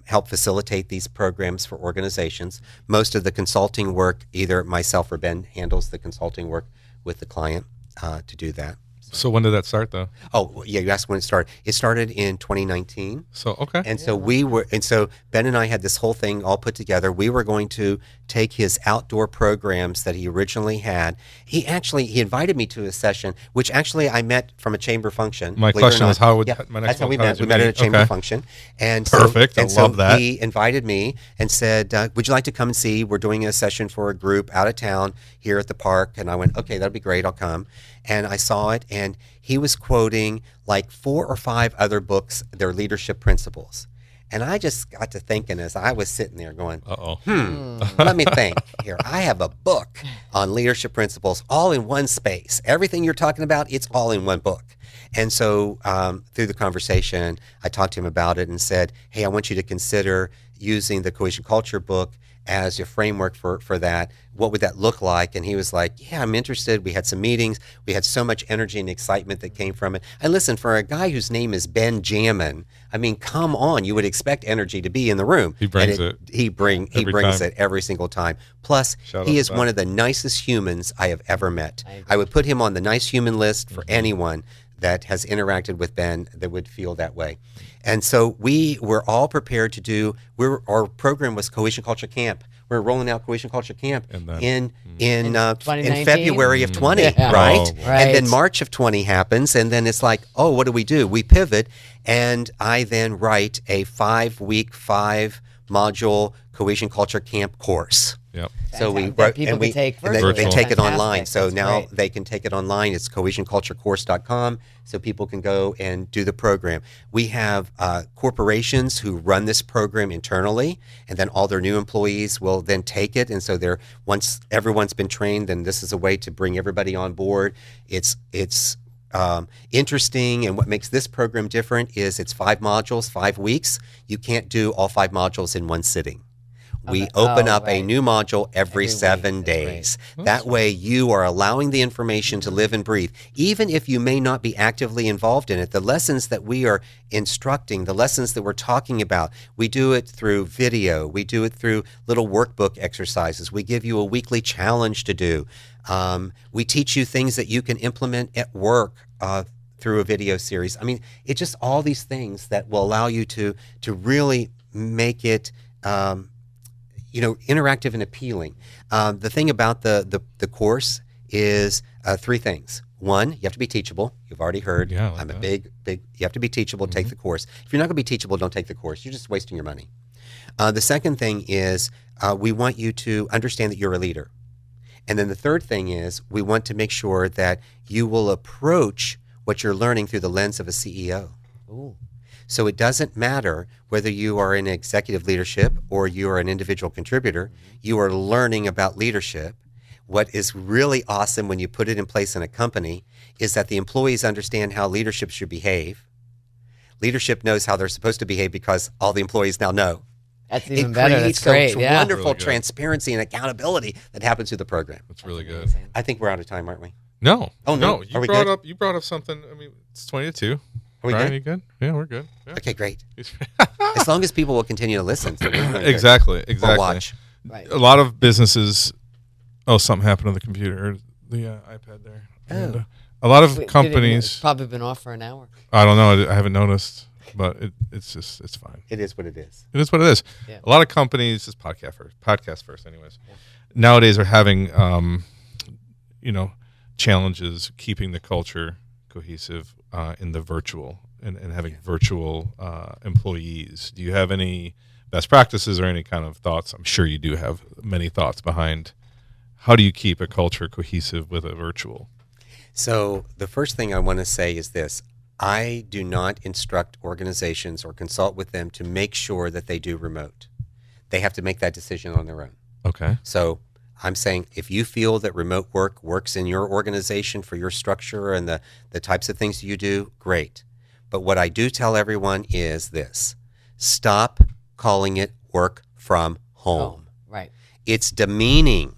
help facilitate these programs for organizations. Most of the consulting work, either myself or Ben handles the consulting work with the client to do that. So when did that start, though? Oh, yeah, you asked when it started. It started in 2019. So, okay. And so so Ben and I had this whole thing all put together. We were going to take his outdoor programs that he originally had. He invited me to a session, which actually I met from a chamber function. My question was how would that's my next how one we how met. did We you met at a meet? chamber Okay. function. And Perfect. I love that. He invited me and said, would you like to come and see? We're doing a session for a group out of town here at the park. And I went, okay, that'd be great. I'll come. And I saw it, and he was quoting like 4 or 5 other books, their leadership principles. And I just got to thinking as I was sitting there going, let me think here. I have a book on leadership principles all in one space. Everything you're talking about, it's all in one book. And so through the conversation, I talked to him about it and said, hey, I want you to consider using the Cohesion Culture book as your framework for that. What would that look like? And he was like, yeah, I'm interested. We had some meetings. We had so much energy and excitement that came from it. And listen, for a guy whose name is Ben Jammin, I mean, come on, you would expect energy to be in the room. He brings it. He brings it every single time. Plus, he is one of the nicest humans I have ever met. I would put him on the nice human list for anyone that has interacted with Ben that would feel that way. And so we were all prepared to do, our program was Cohesion Culture Camp. We're rolling out Cohesion Culture Camp in February of 20, right? Oh, right? And then March of 20 happens, and then it's like, oh, what do? We pivot, and I then write a 5-week, 5-module Cohesion Culture Camp course. Yep. So we That people can take virtually. they take it online. Fantastic. So That's now great. they can take it online. It's cohesionculturecourse.com, so people can go and do the program. We have corporations who run this program internally, and then all their new employees will then take it. And so once everyone's been trained, then this is a way to bring everybody on board. It's interesting, and what makes this program different is it's 5 modules, 5 weeks. You can't do all 5 modules in one sitting. We open up a right. new module every Every week. 7 That's great. days. That way you are allowing the information to live and breathe. Even if you may not be actively involved in it, the lessons that we are instructing, the lessons that we're talking about, we do it through video. We do it through little workbook exercises. We give you a weekly challenge to do. We teach you things that you can implement at work through a video series. I mean, it's just all these things that will allow you to really make it interactive and appealing. The thing about the course is 3 things. One, you have to be teachable. You've already heard. Yeah, I like I'm a that. big. You have to be teachable. Take the course. If you're not going to be teachable, don't take the course. You're just wasting your money. The second thing is we want you to understand that you're a leader. And then the third thing is we want to make sure that you will approach what you're learning through the lens of a CEO. Ooh. So it doesn't matter whether you are in executive leadership or you are an individual contributor, you are learning about leadership. What is really awesome when you put it in place in a company is that the employees understand how leadership should behave. Leadership knows how they're supposed to behave because all the employees now know. That's even It better. creates That's great. such Yeah. wonderful Really good. transparency and accountability that happens through the program. That's really good. Amazing. I think we're out of time, aren't we? No. Oh, no. You Are we brought good? up. You brought up something. I mean, it's 20 to 2. Are we Brian, good? you good? Yeah, we're good. Yeah. Okay, great. As long as people will continue to listen. So we're doing good. Exactly. Or watch. Right. A lot of businesses. Oh, something happened to the computer, the iPad there. Oh. And, a lot of It's companies. probably been off for an hour. I don't know. I haven't noticed, but it's fine. It is what it is. It is what it is. Yeah. A lot of companies, just podcast first anyways, nowadays are having, challenges keeping the culture cohesive in the virtual and having virtual employees. Do you have any best practices or any kind of thoughts? I'm sure you do have many thoughts behind how do you keep a culture cohesive with a virtual? So the first thing I want to say is this. I do not instruct organizations or consult with them to make sure that they do remote. They have to make that decision on their own. Okay. So I'm saying if you feel that remote work works in your organization for your structure and the types of things you do, great. But what I do tell everyone is this. Stop calling it work from home. Right. It's demeaning.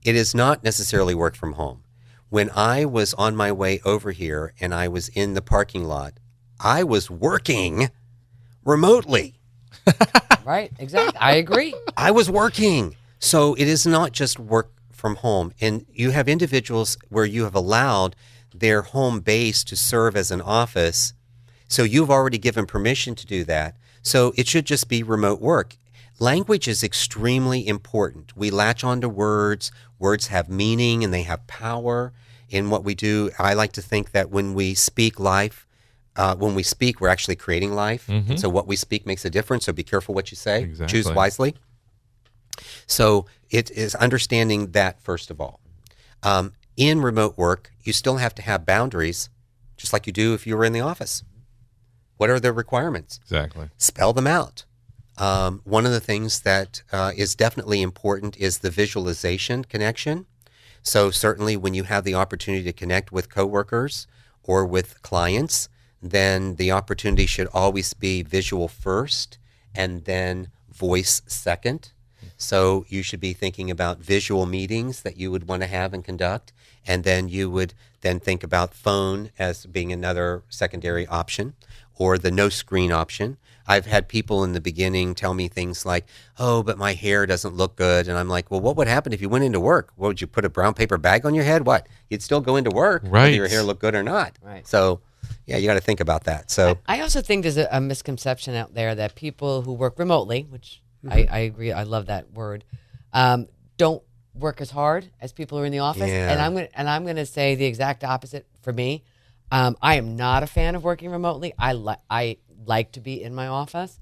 It is not necessarily work from home. When I was on my way over here and I was in the parking lot, I was working remotely. Right. Exactly. I agree. I was working. So it is not just work from home. And you have individuals where you have allowed their home base to serve as an office. So you've already given permission to do that. So it should just be remote work. Language is extremely important. We latch onto words. Words have meaning and they have power in what we do. I like to think that when we speak life, we're actually creating life. Mm-hmm. And so what we speak makes a difference. So be careful what you say. Exactly. Choose wisely. So it is understanding that first of all. In remote work, you still have to have boundaries, just like you do if you were in the office. What are the requirements? Exactly. Spell them out. One of the things that is definitely important is the visualization connection. So certainly when you have the opportunity to connect with coworkers or with clients, then the opportunity should always be visual first and then voice second. So you should be thinking about visual meetings that you would want to have and conduct, and then you would then think about phone as being another secondary option or the no screen option. I've had people in the beginning tell me things like, oh, but my hair doesn't look good. And I'm like, well, what would happen if you went into work? What, would you put a brown paper bag on your head? What? You'd still go into work whether Right. your hair looked good or not. Right. So, yeah, you got to think about that. So, I also think there's a misconception out there that people who work remotely, which I agree, I love that word, don't work as hard as people who are in the office. Yeah. And I'm gonna say the exact opposite for me. I am not a fan of working remotely. I like to be in my office,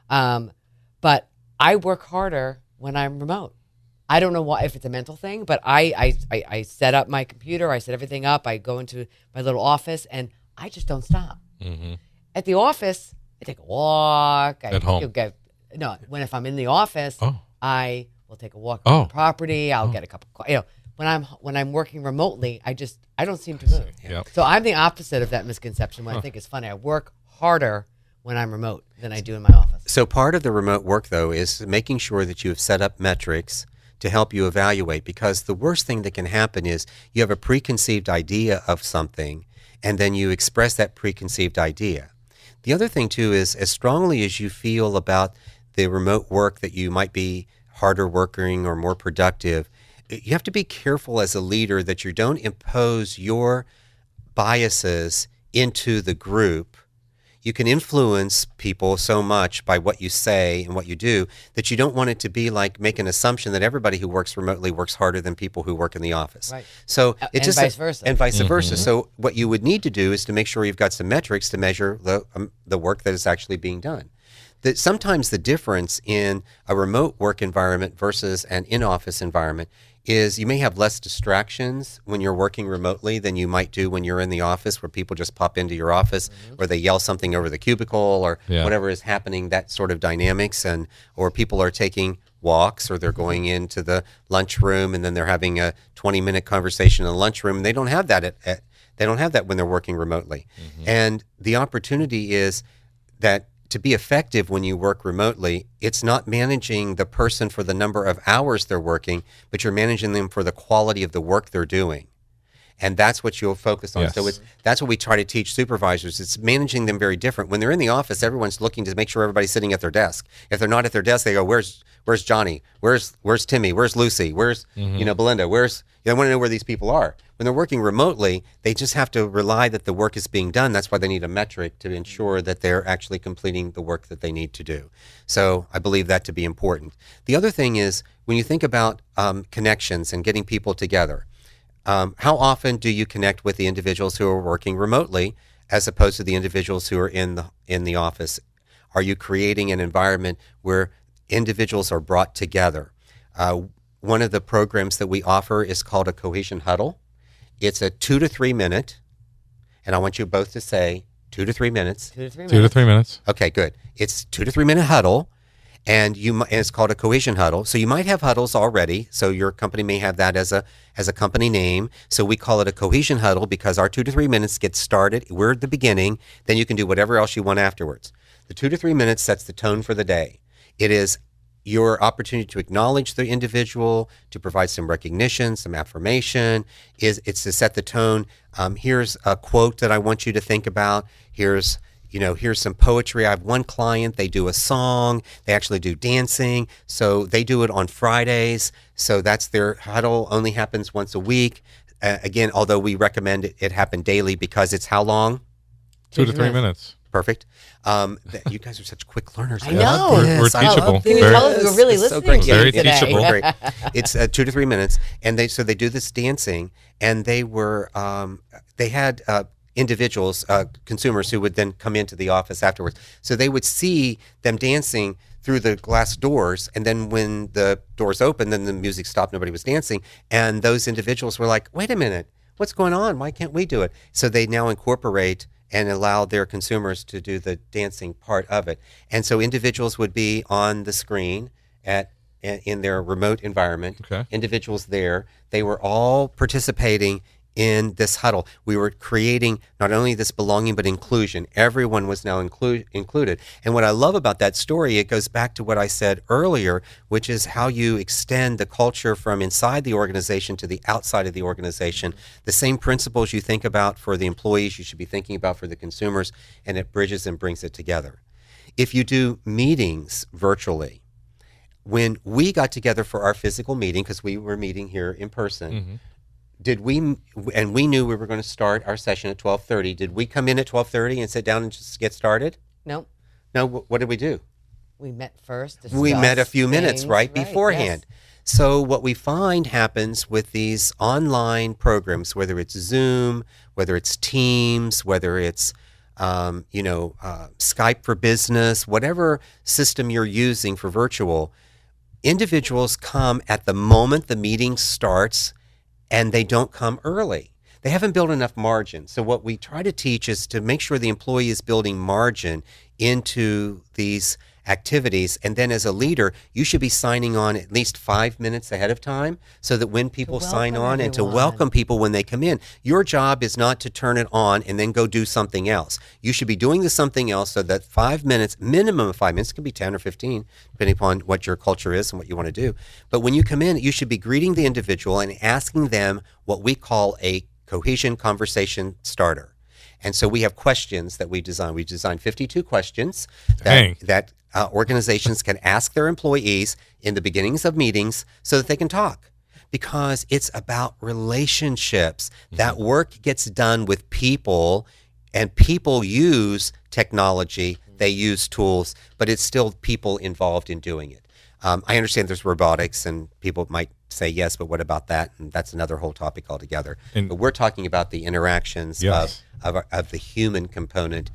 but I work harder when I'm remote. I don't know why, if it's a mental thing, but I set up my computer, I set everything up, I go into my little office, and I just don't stop. Mm-hmm. At the office, I take a walk. At home? If I'm in the office, Oh. I will take a walk Oh. on the property. I'll get a cup of coffee. When I'm working remotely, I don't seem to move. Yep. So I'm the opposite of that misconception. What I think is funny, I work harder when I'm remote than I do in my office. So part of the remote work, though, is making sure that you have set up metrics to help you evaluate, because the worst thing that can happen is you have a preconceived idea of something and then you express that preconceived idea. The other thing, too, is as strongly as you feel about the remote work that you might be harder working or more productive, you have to be careful as a leader that you don't impose your biases into the group. You can influence people so much by what you say and what you do that you don't want it to be like make an assumption that everybody who works remotely works harder than people who work in the office. Right. So And vice versa. And vice versa. So what you would need to do is to make sure you've got some metrics to measure the work that is actually being done. That sometimes the difference in a remote work environment versus an in-office environment is you may have less distractions when you're working remotely than you might do when you're in the office, where people just pop into your office or they yell something over the cubicle or whatever is happening, that sort of dynamics, and or people are taking walks or they're going into the lunchroom and then they're having a 20-minute conversation in the lunchroom, and they don't have that they don't have that when they're working remotely. And the opportunity is that to be effective when you work remotely, it's not managing the person for the number of hours they're working, but you're managing them for the quality of the work they're doing. And that's what you'll focus on. Yes. So that's what we try to teach supervisors. It's managing them very different. When they're in the office, everyone's looking to make sure everybody's sitting at their desk. If they're not at their desk, they go, where's Johnny? Where's Timmy? Where's Lucy? Where's Belinda? They want to know where these people are. When they're working remotely, they just have to rely that the work is being done. That's why they need a metric to ensure that they're actually completing the work that they need to do. So I believe that to be important. The other thing is when you think about connections and getting people together, how often do you connect with the individuals who are working remotely as opposed to the individuals who are in the office? Are you creating an environment where individuals are brought together? One of the programs that we offer is called a cohesion huddle. It's a 2 to 3 minute, and I want you both to say 2 to 3 minutes. 2 to 3 minutes. 2 to 3 minutes. Okay, good. It's 2 to 3 minute huddle, and it's called a cohesion huddle. So you might have huddles already. So your company may have that as a company name. So we call it a cohesion huddle because our 2 to 3 minutes gets started. We're at the beginning. Then you can do whatever else you want afterwards. The 2 to 3 minutes sets the tone for the day. It is your opportunity to acknowledge the individual, to provide some recognition, some affirmation. It's to set the tone. Here's a quote that I want you to think about. Here's some poetry. I have one client, they do a song, they actually do dancing. So they do it on Fridays. So that's their huddle, only happens once a week. Again, although we recommend it happen daily because it's how long? 2 to 3 minutes. Perfect. You guys are such quick learners. I know. We're Yes, I love teachable. Can you Very- tell us we're really It's so listening great. to you Very today? teachable. Great. It's 2 to 3 minutes, and they do this dancing, and they had individuals, consumers who would then come into the office afterwards. So they would see them dancing through the glass doors, and then when the doors opened, then the music stopped, nobody was dancing, and those individuals were like, "Wait a minute, what's going on? Why can't we do it?" So they now incorporate and allow their consumers to do the dancing part of it. And so individuals would be on the screen in their remote environment. Okay. Individuals there, they were all participating in this huddle. We were creating not only this belonging, but inclusion. Everyone was now included. And what I love about that story, it goes back to what I said earlier, which is how you extend the culture from inside the organization to the outside of the organization. The same principles you think about for the employees, you should be thinking about for the consumers, and it bridges and brings it together. If you do meetings virtually, when we got together for our physical meeting, because we were meeting here in person, we knew we were going to start our session at 12:30. Did we come in at 12:30 and sit down and just get started? No, No. What did we do? we met first. We met a few minutes discussed right things. beforehand. So what we find happens with these online programs, whether it's Zoom, whether it's Teams, whether it's Skype for Business, whatever system you're using for virtual, individuals come at the moment the meeting starts, and they don't come early. They haven't built enough margin. So what we try to teach is to make sure the employee is building margin into these activities. And then as a leader, you should be signing on at least 5 minutes ahead of time so that when people sign on and to welcome people when they come in, your job is not to turn it on and then go do something else. You should be doing the something else so that 5 minutes, minimum of 5 minutes, it can be 10 or 15, depending upon what your culture is and what you want to do. But when you come in, you should be greeting the individual and asking them what we call a cohesion conversation starter. And so we have questions that we design. We designed 52 questions that organizations can ask their employees in the beginnings of meetings so that they can talk. Because it's about relationships. That work gets done with people, and people use technology. They use tools, but it's still people involved in doing it. I understand there's robotics, and people might say yes, but what about that? And that's another whole topic altogether. But we're talking about the interactions of the human component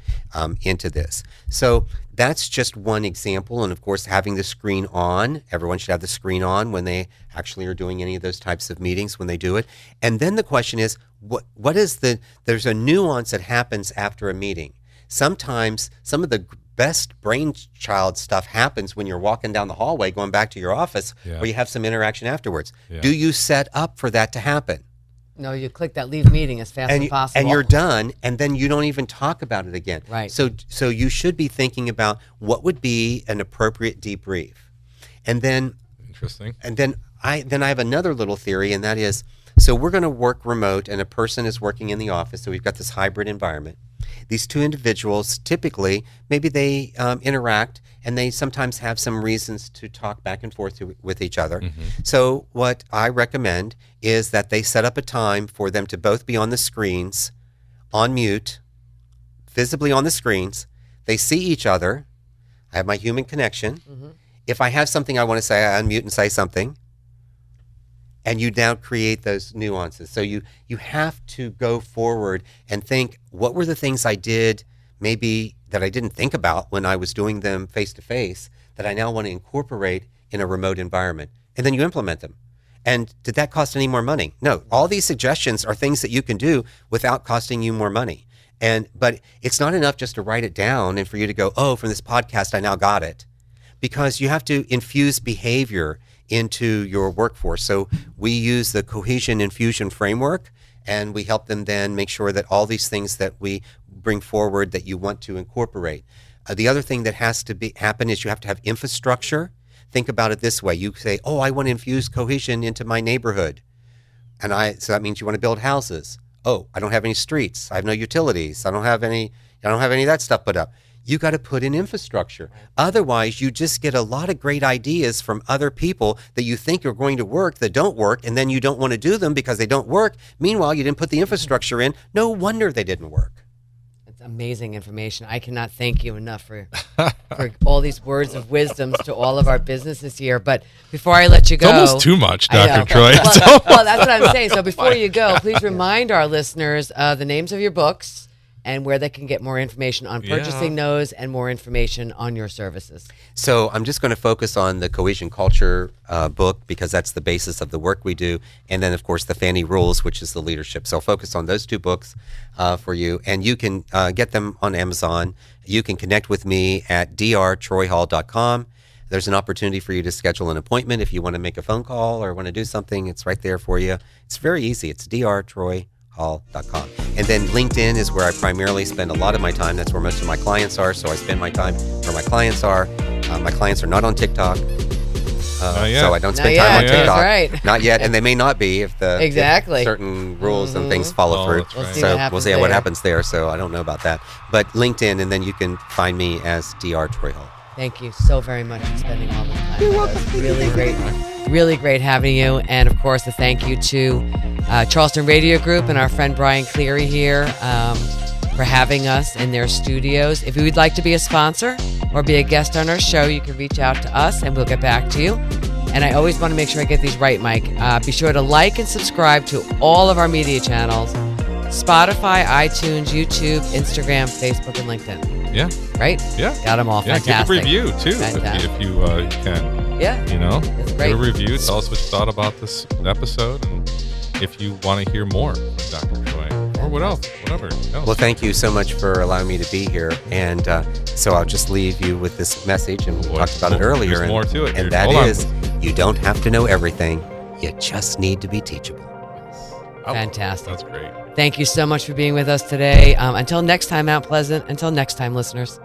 into this. So that's just one example. And of course, having the screen on, everyone should have the screen on when they actually are doing any of those types of meetings when they do it. And then the question is, what is there's a nuance that happens after a meeting. Sometimes some of the best brainchild stuff happens when you're walking down the hallway going back to your office where you have some interaction afterwards. Do you set up for that to happen? No, you click that leave meeting as fast as possible. And you're done, and then you don't even talk about it again. Right. So you should be thinking about what would be an appropriate debrief. And then interesting. And then I have another little theory, and that is, so we're going to work remote and a person is working in the office, so we've got this hybrid environment. These two individuals, typically, maybe they interact and they sometimes have some reasons to talk back and forth with each other. So what I recommend is that they set up a time for them to both be on the screens, on mute, visibly on the screens. They see each other. I have my human connection. If I have something I want to say, I unmute and say something. And you now create those nuances. So you have to go forward and think, what were the things I did maybe that I didn't think about when I was doing them face-to-face that I now want to incorporate in a remote environment? And then you implement them. And did that cost any more money? No. All these suggestions are things that you can do without costing you more money. But it's not enough just to write it down and for you to go, oh, from this podcast, I now got it. Because you have to infuse behavior into your workforce. So we use the cohesion infusion framework, and we help them then make sure that all these things that we bring forward that you want to incorporate. The other thing that has to happen is you have to have infrastructure. Think about it this way. You say, oh, I want to infuse cohesion into my neighborhood. So that means you want to build houses. Oh, I don't have any streets. I have no utilities. I don't have any of that stuff put up. You got to put in infrastructure. Otherwise, you just get a lot of great ideas from other people that you think are going to work that don't work, and then you don't want to do them because they don't work. Meanwhile, you didn't put the infrastructure in. No wonder they didn't work. It's amazing information. I cannot thank you enough for all these words of wisdom to all of our businesses here. But before I let you go, it's almost too much, Dr. Troy. Well, that's what I'm saying. So before you go, please remind our listeners the names of your books and where they can get more information on purchasing those and more information on your services. So I'm just going to focus on the Cohesion Culture book because that's the basis of the work we do. And then, of course, the Fanny Rules, which is the leadership. So I'll focus on those two books for you. And you can get them on Amazon. You can connect with me at drtroyhall.com. There's an opportunity for you to schedule an appointment if you want to make a phone call or want to do something. It's right there for you. It's very easy. It's drtroyhall.com. And then LinkedIn is where I primarily spend a lot of my time. That's where most of my clients are. So I spend my time where my clients are. My clients are not on TikTok. So I don't spend time on TikTok. Right. Not yet. And they may not be if exactly certain rules and things follow through. Right. We'll see what happens there. So I don't know about that. But LinkedIn, and then you can find me as Dr. Troy Hall. Thank you so very much for spending all this time. You're welcome. Really great. Really great having you. And of course, a thank you to Charleston Radio Group and our friend Brian Cleary here for having us in their studios. If you would like to be a sponsor or be a guest on our show, you can reach out to us and we'll get back to you. And I always want to make sure I get these right, Mike. Be sure to like and subscribe to all of our media channels: Spotify, iTunes, YouTube, Instagram, Facebook, and LinkedIn. Yeah. Right? Yeah. Got them all. Fantastic. Give a review, too, if you can. Yeah. That's great. Give a review. Tell us what you thought about this episode and if you want to hear more from Dr. Troy. or what else? Whatever. Else. Well, thank you so much for allowing me to be here. And so I'll just leave you with this message, and we talked about it earlier. There's more to it. And that is, you don't have to know everything. You just need to be teachable. Fantastic. That's great. Thank you so much for being with us today. Until next time, Mount Pleasant. Until next time, listeners.